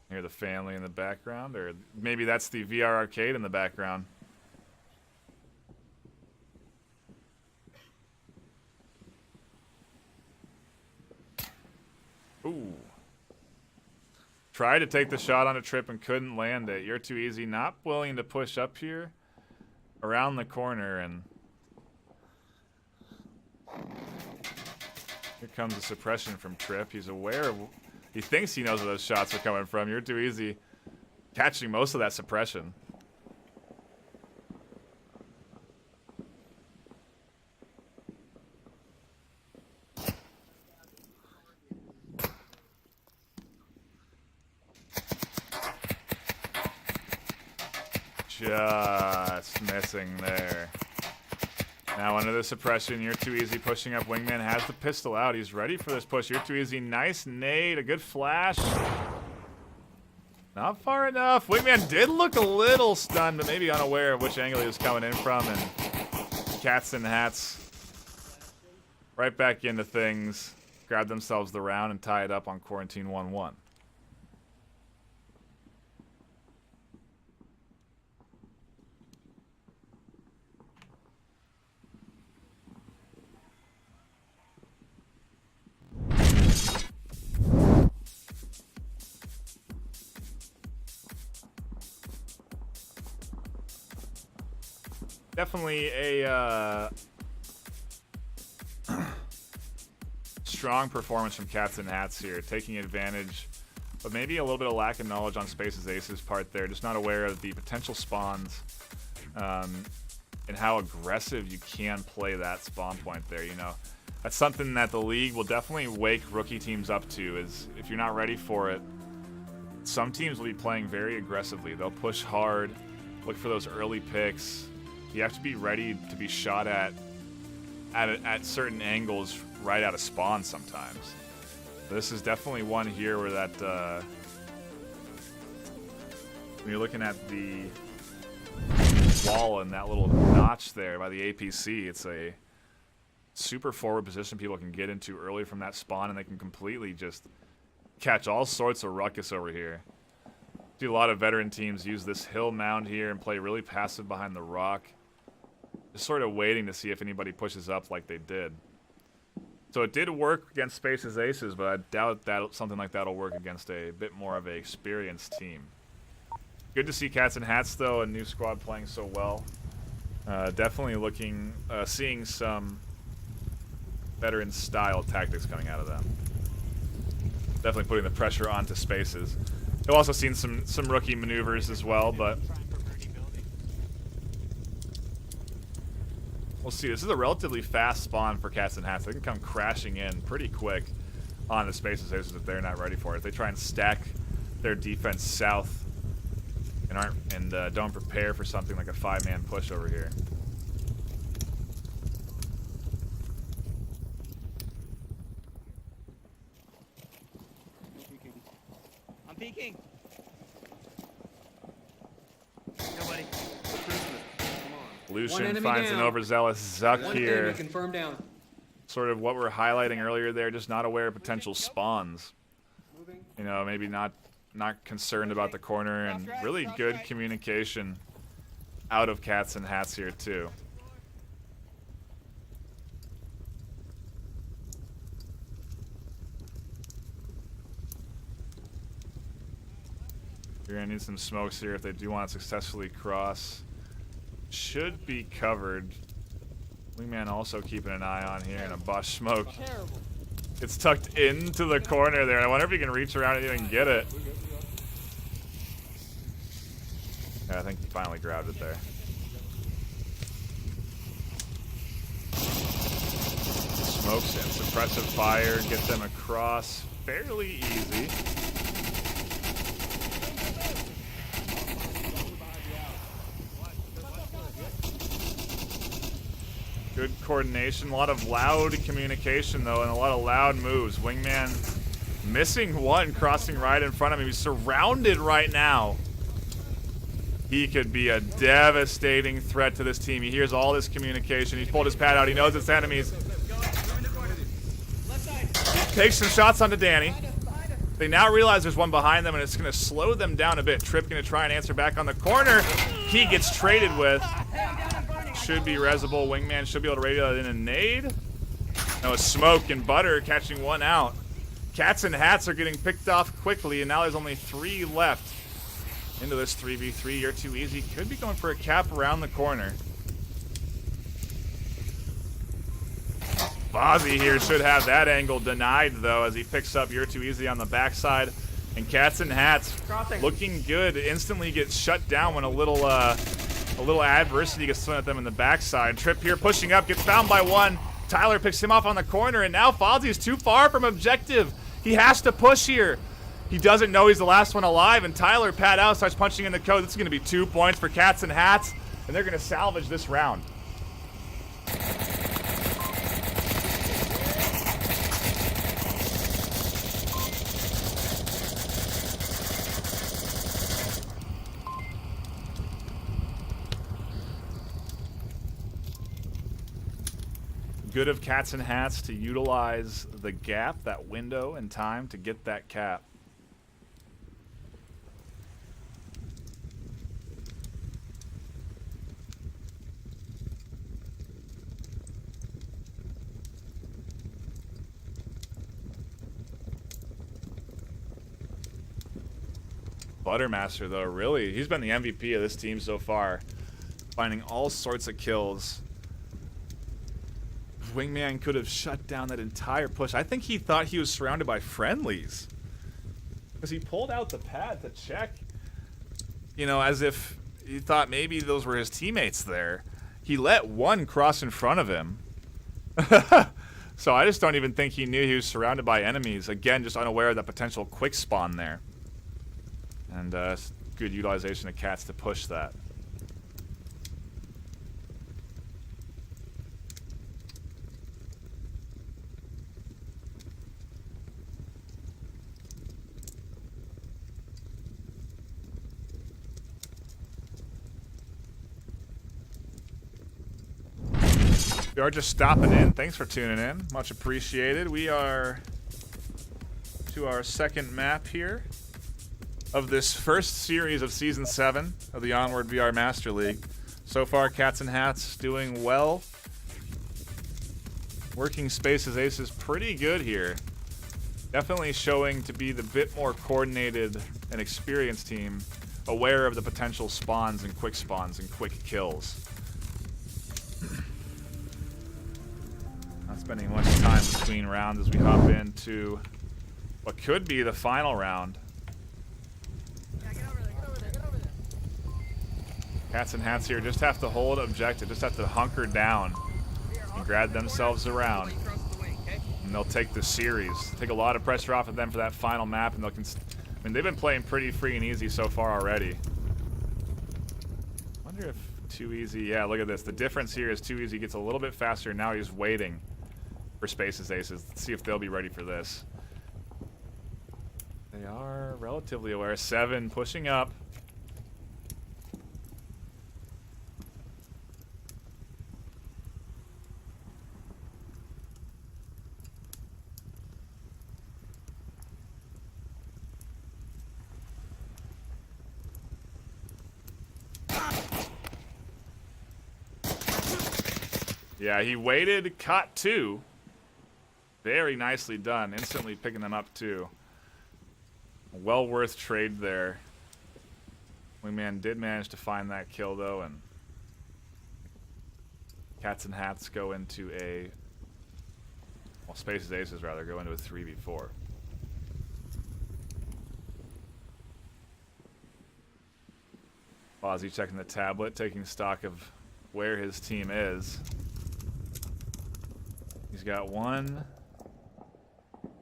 Hear the family in the background, or maybe that's the VR arcade in the background. Ooh. Tried to take the shot on a trip and couldn't land it. You're too easy. Not willing to push up here around the corner, and here comes the suppression from Trip. He's aware of, he thinks he knows where those shots are coming from. You're too easy catching most of that suppression. Just missing there. Now under the suppression, You're too easy pushing up. Wingman has the pistol out. He's ready for this push. You're too easy. Nice nade. A good flash. Not far enough. Wingman did look a little stunned, but maybe unaware of which angle he was coming in from. And Cats and Hats right back into things. Grab themselves the round and tie it up on Quarantine 1-1. Definitely a strong performance from Cats and Hats here, taking advantage, but maybe a little bit of lack of knowledge on Space's Ace's part there, just not aware of the potential spawns and how aggressive you can play that spawn point there. You know, that's something that the league will definitely wake rookie teams up to, is if you're not ready for it, some teams will be playing very aggressively. They'll push hard, look for those early picks. You have to be ready to be shot at certain angles right out of spawn sometimes. This is definitely one here where that when you're looking at the wall and that little notch there by the APC, it's a super forward position people can get into early from that spawn, and they can completely just catch all sorts of ruckus over here. Do a lot of veteran teams use this hill mound here and play really passive behind the rock, just sort of waiting to see if anybody pushes up like they did. So it did work against Space's Aces, but I doubt that something like that will work against a bit more of an experienced team. Good to see Cats and Hats, though, a new squad playing so well. Definitely seeing some veteran style tactics coming out of them. Definitely putting the pressure onto Spaces. I've also seen some rookie maneuvers as well, but we'll see. This is a relatively fast spawn for Cats and Hats. They can come crashing in pretty quick on the Spaces Aces if they're not ready for it. If they try and stack their defense south and don't prepare for something like a 5-man push over here. I'm peeking. Nobody. Lucian finds an overzealous Zuck here. Confirm down. Sort of what we're highlighting earlier there, just not aware of potential spawns. You know, maybe not concerned about the corner, and really good communication out of Cats and Hats here too. You're gonna need some smokes here if they do want to successfully cross. Should be covered. Wingman also keeping an eye on here, and a Bosch smoke. It's tucked into the corner there. I wonder if he can reach around and even get it. Yeah, I think he finally grabbed it there. Smokes and suppressive fire gets them across fairly easy. Good coordination, a lot of loud communication though, and a lot of loud moves. Wingman missing one, crossing right in front of him. He's surrounded right now. He could be a devastating threat to this team. He hears all this communication. He's pulled his pad out. He knows it's enemies. He takes some shots onto Danny. They now realize there's one behind them, and it's going to slow them down a bit. Trip going to try and answer back on the corner. He gets traded with. Should be Resable. Wingman should be able to radio that in a nade. No, Smoke and Butter catching one out. Cats and Hats are getting picked off quickly, and now there's only 3 left. Into this 3v3, you're too easy. Could be going for a cap around the corner. Fozzie here should have that angle denied, though, as he picks up You're Too Easy on the backside. And Cats and Hats looking good. Instantly gets shut down when a little adversity gets thrown at them in the backside. Trip here pushing up, gets found by one. Tyler picks him off on the corner, and now Fozzie is too far from objective. He has to push here. He doesn't know he's the last one alive, and Tyler pad out, starts punching in the code. This is going to be 2 points for Cats and Hats, and they're going to salvage this round. Good of Cats and Hats to utilize the gap, that window in time to get that cap. Buttermaster, though, really, he's been the MVP of this team so far, finding all sorts of kills. Wingman could have shut down that entire push. I think he thought he was surrounded by friendlies, because he pulled out the pad to check, you know, as if he thought maybe those were his teammates there. He let one cross in front of him. So I just don't even think he knew he was surrounded by enemies. Again, just unaware of the potential quick spawn there. And good utilization of Cats to push that. We are just stopping in. Thanks for tuning in. Much appreciated. We are to our second map here of this first series of Season 7 of the Onward VR Master League. So far, Cats and Hats doing well. Working Spaces Aces pretty good here. Definitely showing to be the bit more coordinated and experienced team, aware of the potential spawns and quick kills. Not spending much time between rounds as we hop into what could be the final round. Cats and Hats here just have to hold objective, just have to hunker down and grab themselves around. And they'll take the series. Take a lot of pressure off of them for that final map, and I mean, they've been playing pretty free and easy so far already. Wonder if Too Easy, yeah, look at this. The difference here is Too Easy gets a little bit faster, now he's waiting for Spaces Aces. Let's see if they'll be ready for this. They are relatively aware. 7 pushing up. Yeah, he waited, caught 2. Very nicely done. Instantly picking them up, too. Well worth trade there. Wingman did manage to find that kill, though, and Cats and Hats go into a... well, Spaces Aces, rather, go into a 3v4. Fozzie checking the tablet, taking stock of where his team is. He's got one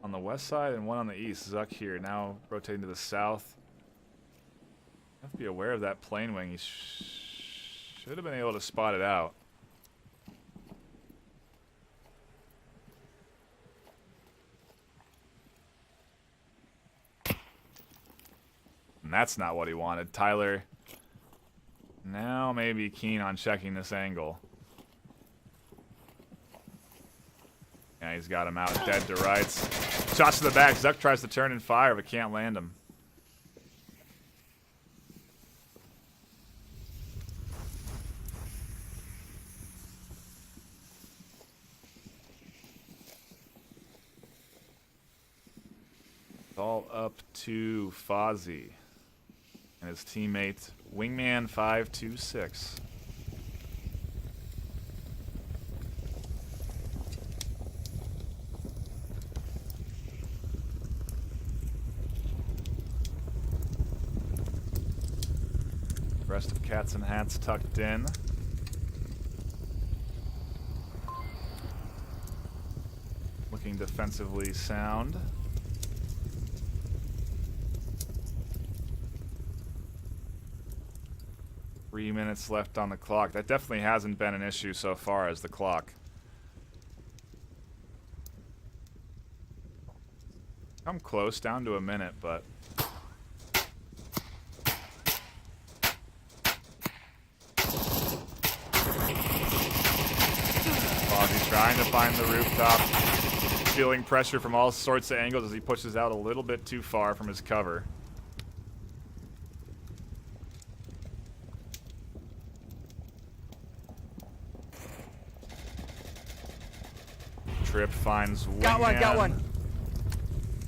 on the west side and one on the east. Zuck here, now rotating to the south. Have to be aware of that plane wing. He should have been able to spot it out. And that's not what he wanted. Tyler Now maybe keen on checking this angle. Yeah, he's got him out dead to rights. Shots to the back. Zuck tries to turn and fire, but can't land him. It's all up to Fozzie and his teammate, Wingman 526. Rest of Cats and Hats tucked in. Looking defensively sound. Three minutes left on the clock. That definitely hasn't been an issue so far as the clock. I'm close, down to a minute, but... Fozzie trying to find the rooftop. Feeling pressure from all sorts of angles as he pushes out a little bit too far from his cover. Trip finds Wingman. Got one.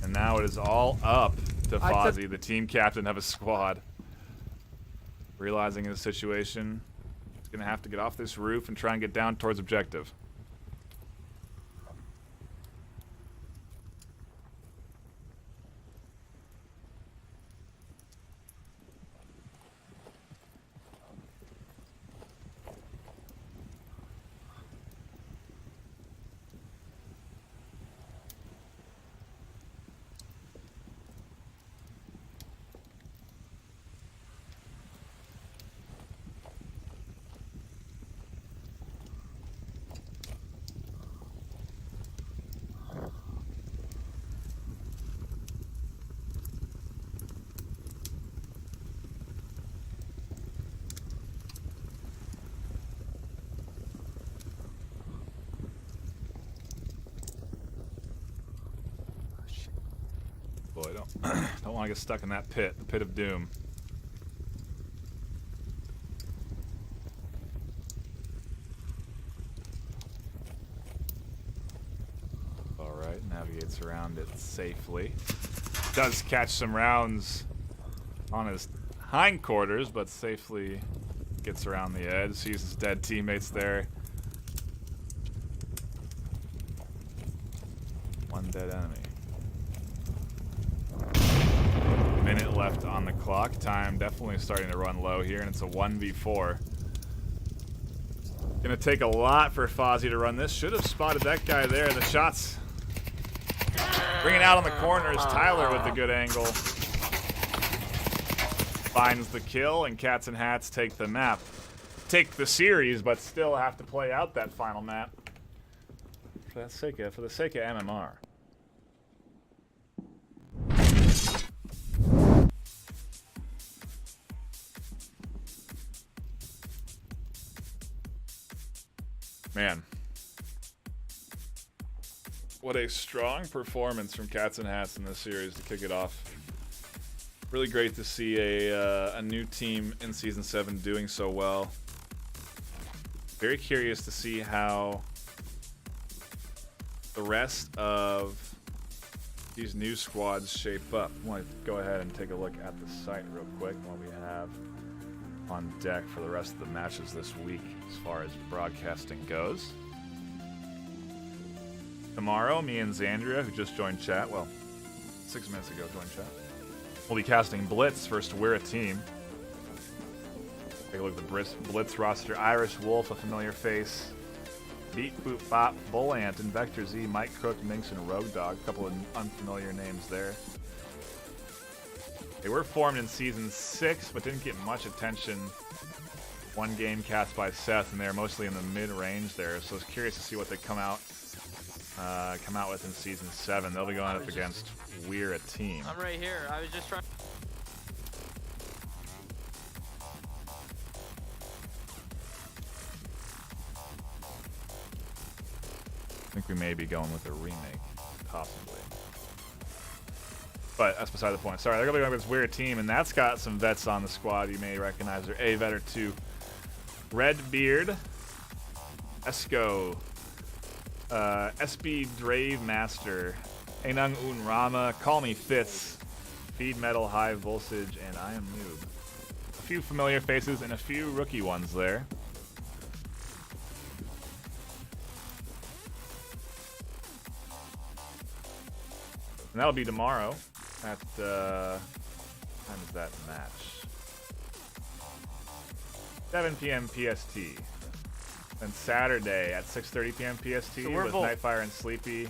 And now it is all up to Fozzie, the team captain of his squad. Realizing his situation, he's going to have to get off this roof and try and get down towards objective. Boy, don't want to get stuck in that pit, the pit of doom. All right, navigates around it safely. Does catch some rounds on his hindquarters, but safely gets around the edge. Sees his dead teammates there. One dead enemy. Minute left on the clock. Time definitely starting to run low here, and it's a 1v4. Gonna take a lot for Fozzie to run this. Should have spotted that guy there. The shots bringing out on the corner is Tyler with a good angle. Finds the kill, and Cats and Hats take the map. Take the series, but still have to play out that final map. For the sake of MMR. Man, what a strong performance from Cats and Hats in this series to kick it off. Really great to see a new team in Season 7 doing so well. Very curious to see how the rest of these new squads shape up. I want to go ahead and take a look at the site real quick while we have on deck for the rest of the matches this week as far as broadcasting goes. Tomorrow, me and Xandria, who just joined chat, well, 6 minutes ago joined chat, we'll be casting Blitz versus We're a Team. Take a look at the Blitz roster. Irish Wolf, a familiar face. Beat, Boop, Bop, Bullant, Invector Z, Mike Crook, Minx, and Rogue Dog. A couple of unfamiliar names there. They were formed in Season 6, but didn't get much attention. One game cast by Seth, and they're mostly in the mid-range there. So I was curious to see what they come out with in Season 7. They'll be going up against We're a Team. I'm right here. I was just trying. I think we may be going with a remake, possibly. But that's beside the point. Sorry, they're going to be going with this weird team, and that's got some vets on the squad you may recognize. They're a vet or two. Redbeard, Esco, SB Drave Master, Enung Unrama, Call Me Fitz, Feed Metal High Voltage, and I Am Noob. A few familiar faces and a few rookie ones there. And that'll be tomorrow at, what time is that match? 7 p.m. PST. And Saturday at 6:30 p.m. PST So we're with both- NightFiree and Sleepy.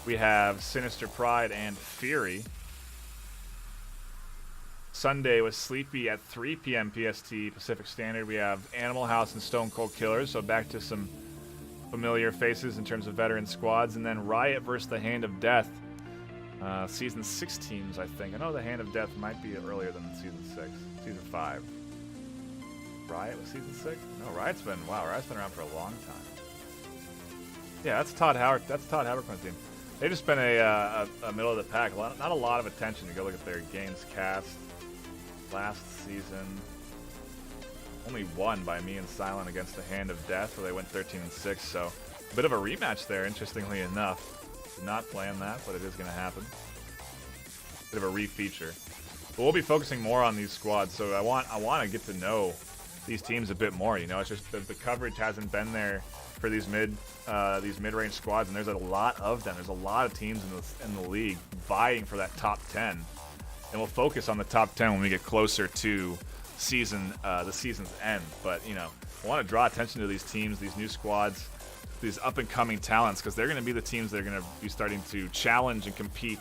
We have Sinister Pride and Fury. Sunday with Sleepy at 3 p.m. PST Pacific Standard. We have Animal House and Stone Cold Killers, so back to some familiar faces in terms of veteran squads. And then Riot versus the Hand of Death. Season 6 teams, I think. I know the Hand of Death might be earlier than Season 6. Season 5. Riot was Season 6? No, Riot's been around for a long time. Yeah, that's Todd Howard. That's Todd Haberkorn's team. They've just been a middle of the pack. Not a lot of attention to go look at their games cast last season. Only won by me and Silent against the Hand of Death, where they went 13-6. So a bit of a rematch there, interestingly enough. Did not plan that, but it is going to happen. Bit of a re-feature. But we'll be focusing more on these squads, so I want to get to know these teams a bit more. You know, it's just the coverage hasn't been there for these mid-range squads, and there's a lot of them. There's a lot of teams in the league vying for that top 10, and we'll focus on the top 10 when we get closer to the season's end. But you know, I want to draw attention to these teams, these new squads, these up-and-coming talents, because they're going to be the teams that are going to be starting to challenge and compete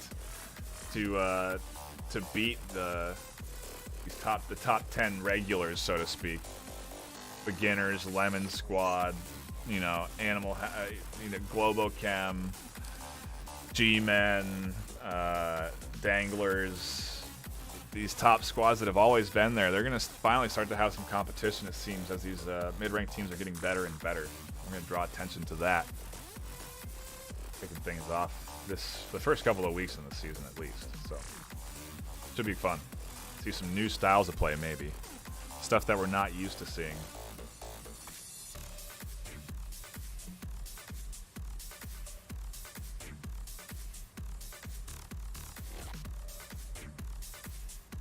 to beat the top 10 regulars, so to speak. Beginners, Lemon Squad, you know, Globochem, G-Men, Danglers. These top squads that have always been there, they're going to finally start to have some competition, it seems, as these mid-ranked teams are getting better and better. We're going to draw attention to that. Kicking things off the first couple of weeks in the season at least. So, should be fun. See some new styles of play, maybe. Stuff that we're not used to seeing.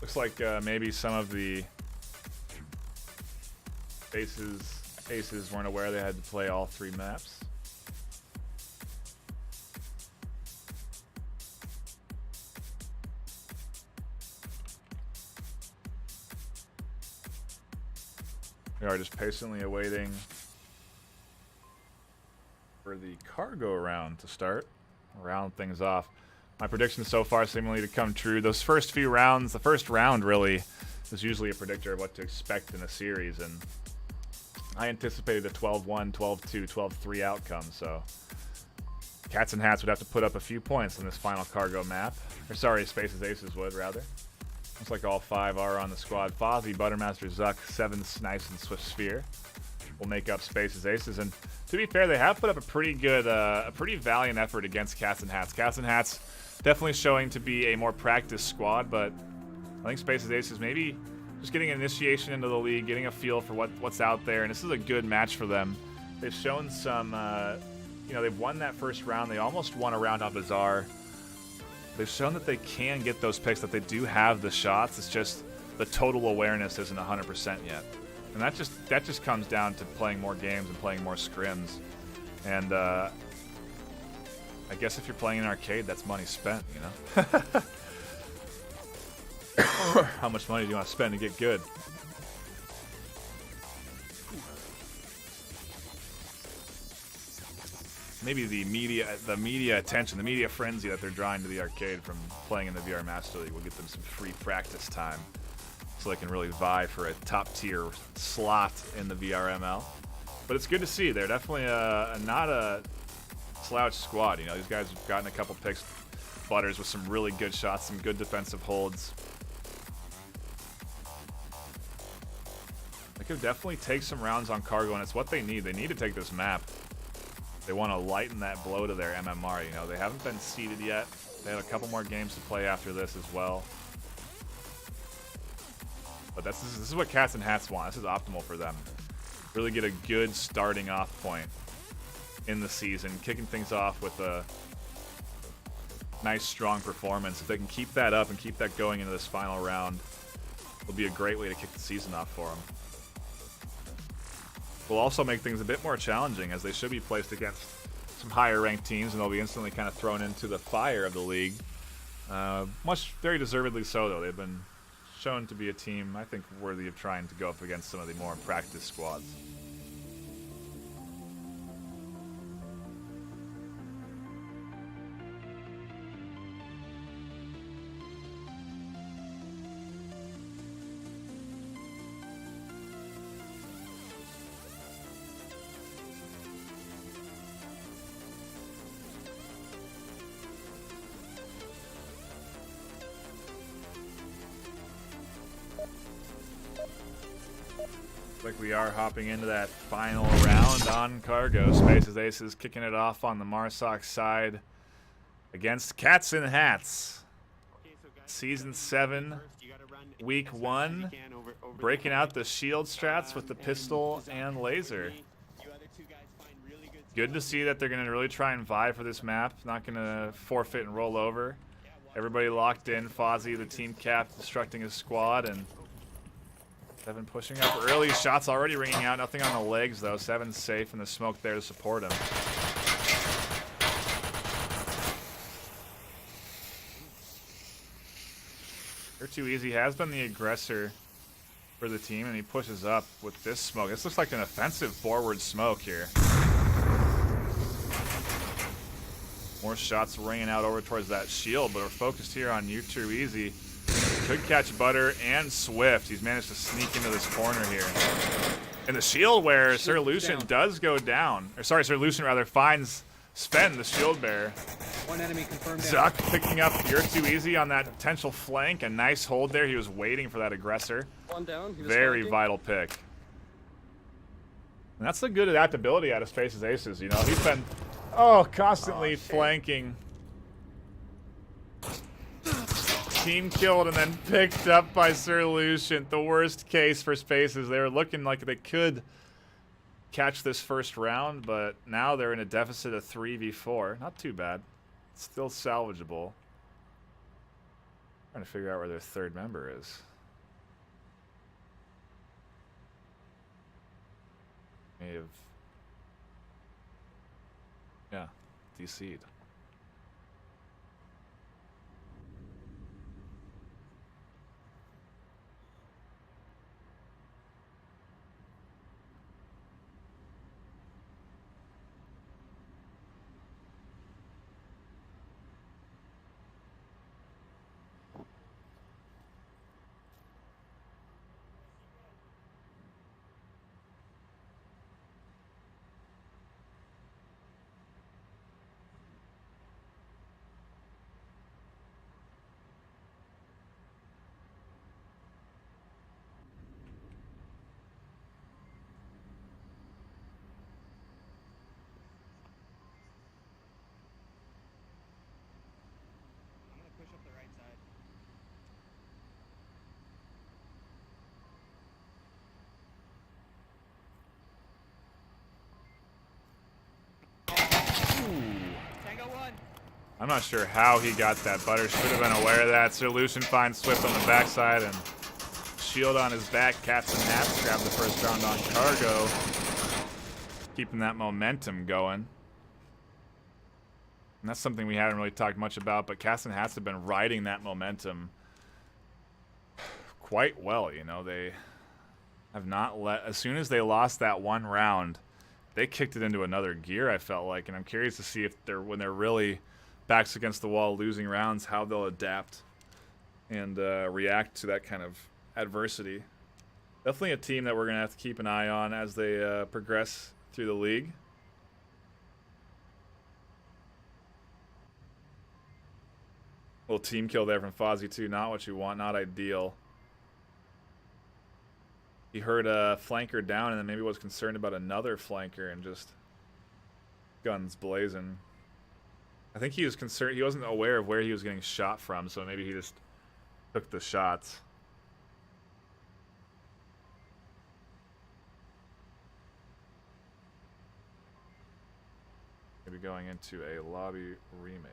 Looks like maybe some of the aces weren't aware they had to play all 3 maps. We are just patiently awaiting for the cargo round to start. Round things off. My predictions so far seemingly to come true. Those first few rounds, the first round really is usually a predictor of what to expect in a series, and I anticipated a 12-1, 12-2, 12-3 outcome, so Cats and Hats would have to put up a few points in this final cargo map. Or sorry, Spaces Aces would, rather. Looks like all 5 are on the squad. Fozzie, Buttermaster, Zuck, 7, Snipes, and Swift Sphere will make up Spaces Aces. And to be fair, they have put up a pretty good, a pretty valiant effort against Cats and Hats. Cats and Hats definitely showing to be a more practiced squad, but I think Spaces Aces maybe just getting an initiation into the league, getting a feel for what's out there, and this is a good match for them. They've shown some, you know, they've won that first round. They almost won a round on Bazaar. They've shown that they can get those picks, that they do have the shots. It's just the total awareness isn't 100% yet. And that just comes down to playing more games and playing more scrims. And I guess if you're playing an arcade, that's money spent, you know? How much money do you want to spend to get good? Maybe the media attention, the media frenzy that they're drawing to the arcade from playing in the VR Master League will get them some free practice time, so they can really vie for a top-tier slot in the VRML. But it's good to see. They're definitely not a slouch squad. You know, these guys have gotten a couple picks, Butters with some really good shots, some good defensive holds. They could definitely take some rounds on cargo, and it's what they need. They need to take this map. They want to lighten that blow to their MMR. You know, they haven't been seeded yet. They have a couple more games to play after this as well. But this is what Cats and Hats want. This is optimal for them. Really get a good starting off point in the season, kicking things off with a nice, strong performance. If they can keep that up and keep that going into this final round, it'll be a great way to kick the season off for them. Will also make things a bit more challenging, as they should be placed against some higher ranked teams, and they'll be instantly kind of thrown into the fire of the league. Very deservedly so, though. They've been shown to be a team, I think, worthy of trying to go up against some of the more practiced squads. Like we are hopping into that final round on Cargo. Spaces Aces kicking it off on the Marsoc side against Cats and Hats. Season 7, Week 1, breaking out the shield strats with the pistol and laser. Good to see that they're going to really try and vie for this map. Not going to forfeit and roll over. Everybody locked in. Fozzie, the team cap, destructing his squad, and Seven pushing up early. Shots already ringing out. Nothing on the legs, though. Seven's safe in the smoke there to support him. Too Easy has been the aggressor for the team, and he pushes up with this smoke. This looks like an offensive forward smoke here. More shots ringing out over towards that shield, but we're focused here on Too Easy. Could catch Butter and Swift. He's managed to sneak into this corner here. And the shield where Sir Lucian does go down. Or sorry, Sir Lucian rather finds Sven, the shield bearer. One enemy confirmed. Zuck picking up Too Easy on that potential flank. A nice hold there. He was waiting for that aggressor. One down. Very vital pick. And that's the good adaptability out of Spaces Aces. You know, he's been constantly flanking. Team killed and then picked up by Sir Lucian. The worst case for Spaces. They were looking like they could catch this first round, but now they're in a deficit of 3v4. Not too bad. Still salvageable. Trying to figure out where their third member is. May have... yeah, DC'd. Push up the right side. Tango 1. I'm not sure how he got that. Butter should have been aware of that. Sir Lucian finds Swift on the backside and shield on his back. Cats and Hats grab the first round on Cargo. Keeping that momentum going. And that's something we haven't really talked much about, but Cats and Hats have been riding that momentum quite well. You know, they have not let... as soon as they lost that one round, they kicked it into another gear, I felt like. And I'm curious to see if they're, when they're really backs against the wall losing rounds, how they'll adapt and react to that kind of adversity. Definitely a team that we're going to have to keep an eye on as they progress through the league. Little team kill there from Fozzie too. Not what you want. Not ideal. He heard a flanker down and then maybe was concerned about another flanker and just Guns blazing. I think he was concerned. He wasn't aware of where he was getting shot from, so maybe he just took the shots. Maybe going into a lobby remake.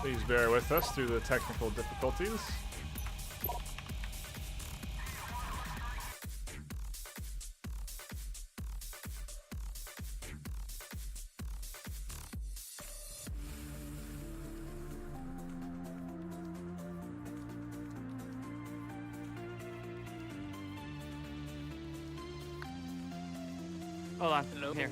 Please bear with us through the technical difficulties. Hold on. Here.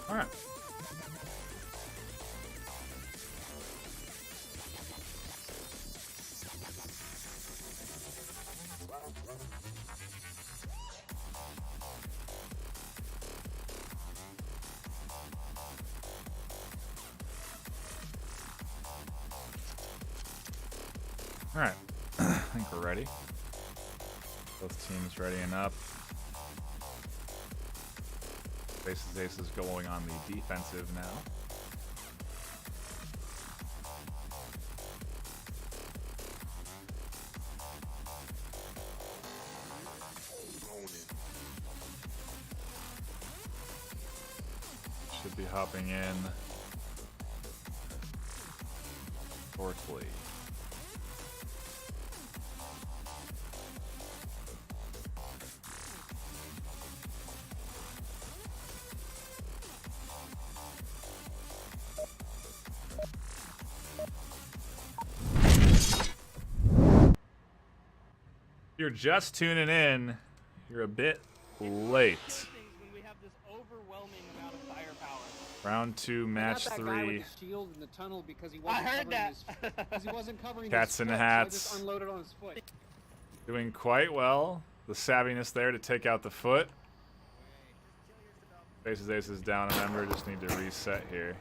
All right. All right. I think we're ready. Both teams readying up. Ace is going on the defensive now. Should be hopping in shortly. You're just tuning in, you're a bit late. When we have this overwhelming amount of firepower. Round 2, match 3. Shield in the tunnel because he I wasn't heard covering that. his, because he wasn't covering Cats his in foot, hats. So I just unloaded on his foot. Doing quite well. The savviness there to take out the foot. Faces Aces down a member, just need to reset here.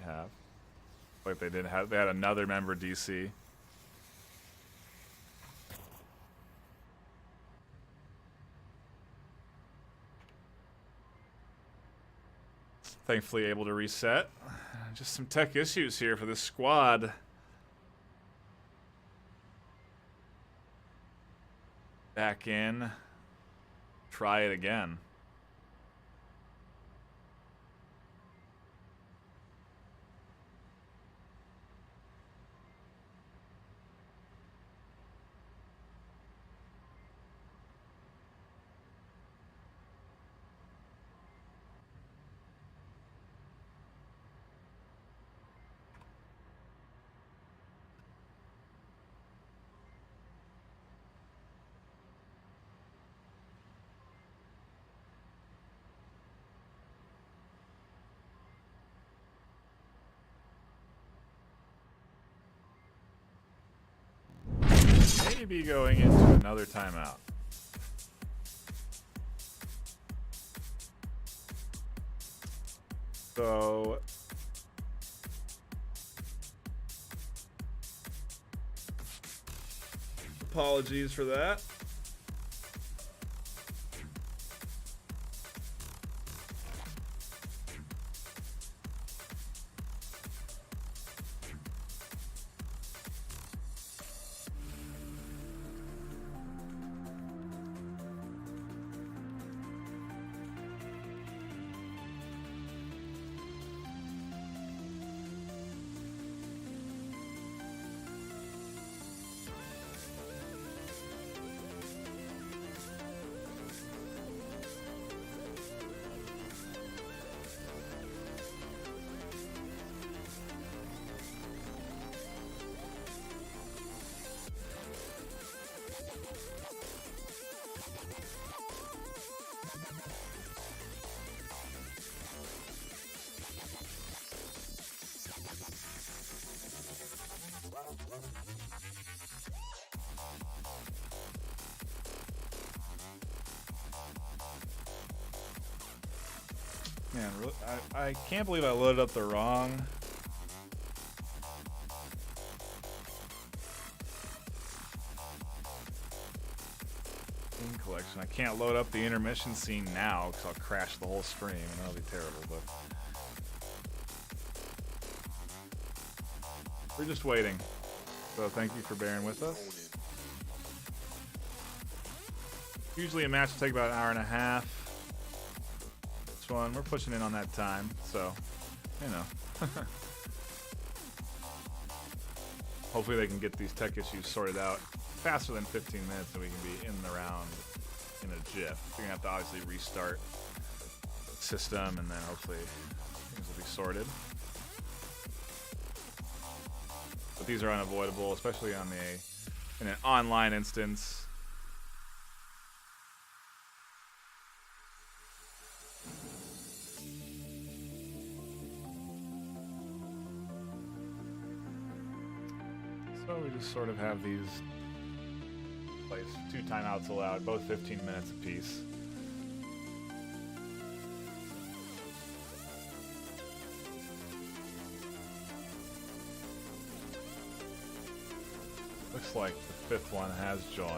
Yeah. Like they didn't have, they had another member DC. Thankfully able to reset. Just some tech issues here for this squad. Back in. Try it again. Maybe going into another timeout. So apologies for that. Man, I can't believe I loaded up the wrong. Scene collection. I can't load up the intermission scene now because I'll crash the whole stream and that'll be terrible. But we're just waiting. So thank you for bearing with us. Usually a match will take about an hour and a half. This one, we're pushing in on that time, so, you know. Hopefully they can get these tech issues sorted out faster than 15 minutes so we can be in the round in a jiff. We're going to have to obviously restart the system and then hopefully things will be sorted. But these are unavoidable, especially on in an online instance. So we just sort of have these plays 2 timeouts allowed, both 15 minutes apiece. Looks like the 5th one has joined.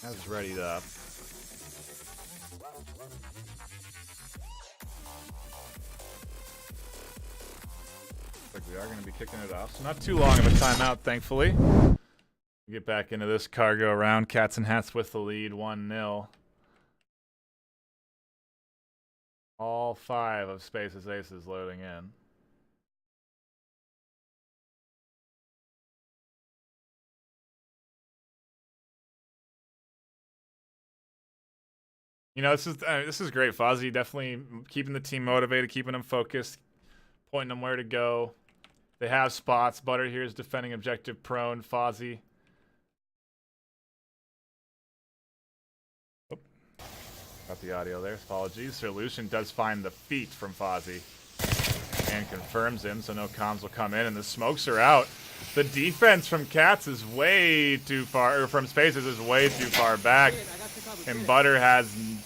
That's readied up. Looks like we are going to be kicking it off. So not too long of a timeout, thankfully. Get back into this cargo round. Cats and Hats with the lead, 1-0. All 5 of Space's aces loading in. You know, this is great. Fozzie definitely keeping the team motivated, keeping them focused, pointing them where to go. They have spots. Butter here is defending objective prone. Fozzie. Oh, got the audio there. Apologies. Sir Lucian does find the feet from Fozzie and confirms him, so no comms will come in, and the smokes are out. The defense from Cats is way too far, or from Spaces is way too far back. And Butter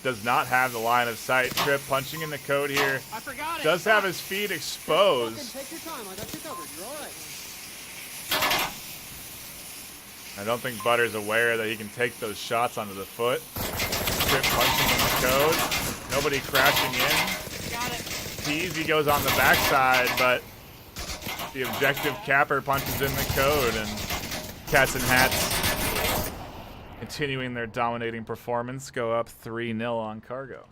does not have the line of sight. Trip punching in the code here. I forgot it. Does have his feet exposed. Take your time. I got you covered. You're all right. I don't think Butter's aware that he can take those shots onto the foot. Trip punching in the code. Nobody crashing in. Got it. Teasy goes on the backside, but the objective capper punches in the code, and Cats and Hats continuing their dominating performance, go up 3-0 on Cargo.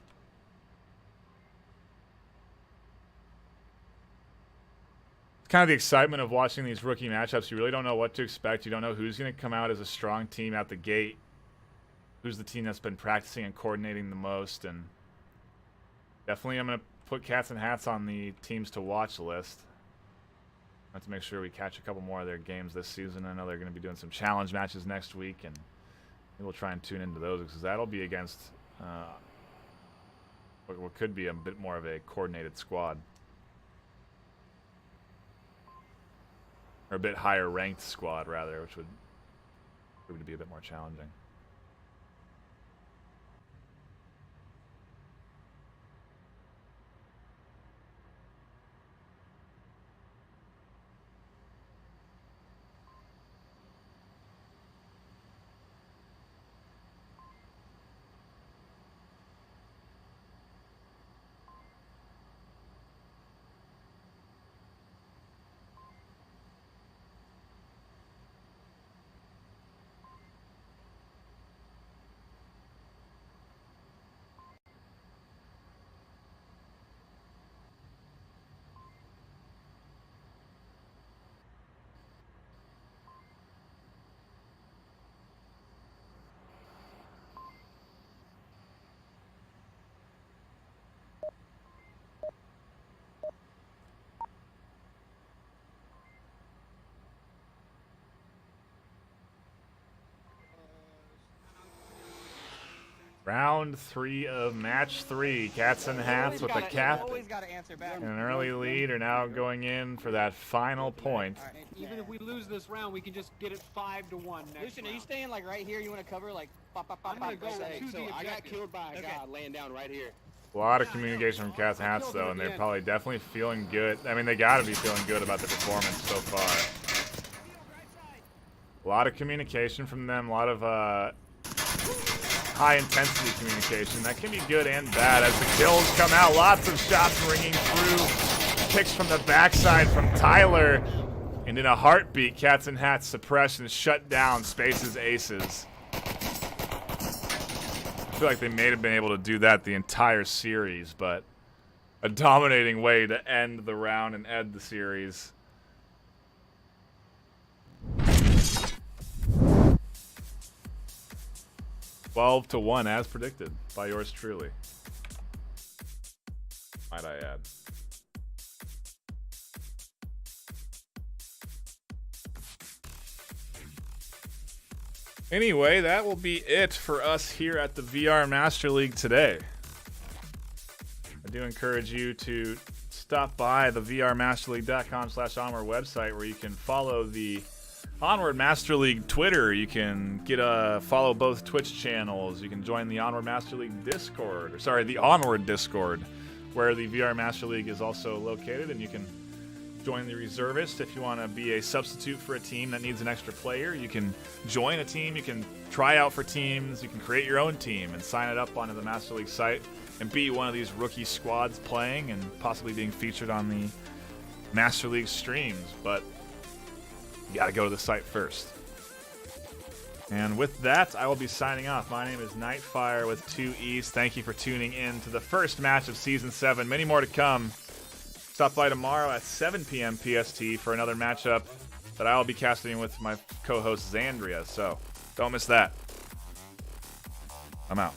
It's kind of the excitement of watching these rookie matchups. You really don't know what to expect. You don't know who's going to come out as a strong team out the gate. Who's the team that's been practicing and coordinating the most. And definitely I'm going to put Cats and Hats on the teams to watch list. I have to make sure we catch a couple more of their games this season. I know they're going to be doing some challenge matches next week, and we'll try and tune into those because that'll be against what could be a bit more of a coordinated squad. Or a bit higher ranked squad, rather, which would prove to be a bit more challenging. Round 3 of match 3. Cats and Hats with a cap Always gotta answer back. and an early lead are now going in for that final point. Even if we lose this round, we can just get it 5-1 next Lucian, are you round. staying like right here? You want to cover like pop, pop, I'm pop, gonna pop, go say, to so the I got objective. killed by a guy laying down right here. A lot of communication from Cats and Hats though, and they're probably definitely feeling good. I mean, they gotta be feeling good about the performance so far. A lot of communication from them, a lot of high intensity communication. That can be good and bad as the kills come out. Lots of shots ringing through. Kicks from the backside from Tyler. And in a heartbeat, Cats and Hats suppress and shut down Space's aces. I feel like they may have been able to do that the entire series, but a dominating way to end the round and end the series. Twelve to 1 as predicted by yours truly. Might I add. Anyway, that will be it for us here at the VR Master League today. I do encourage you to stop by the vrmasterleague.com/onward website where you can follow the Onward Master League Twitter. You can get follow both Twitch channels. You can join the Onward Master League Discord, or sorry, the Onward Discord, where the VR Master League is also located, and you can join the reservist if you want to be a substitute for a team that needs an extra player. You can join a team, you can try out for teams, you can create your own team and sign it up onto the Master League site and be one of these rookie squads playing and possibly being featured on the Master League streams. But you got to go to the site first. And with that, I will be signing off. My name is NightFiree with 2 E's. Thank you for tuning in to the first match of Season 7. Many more to come. Stop by tomorrow at 7 p.m. PST for another matchup that I will be casting with my co-host Xandria. So don't miss that. I'm out.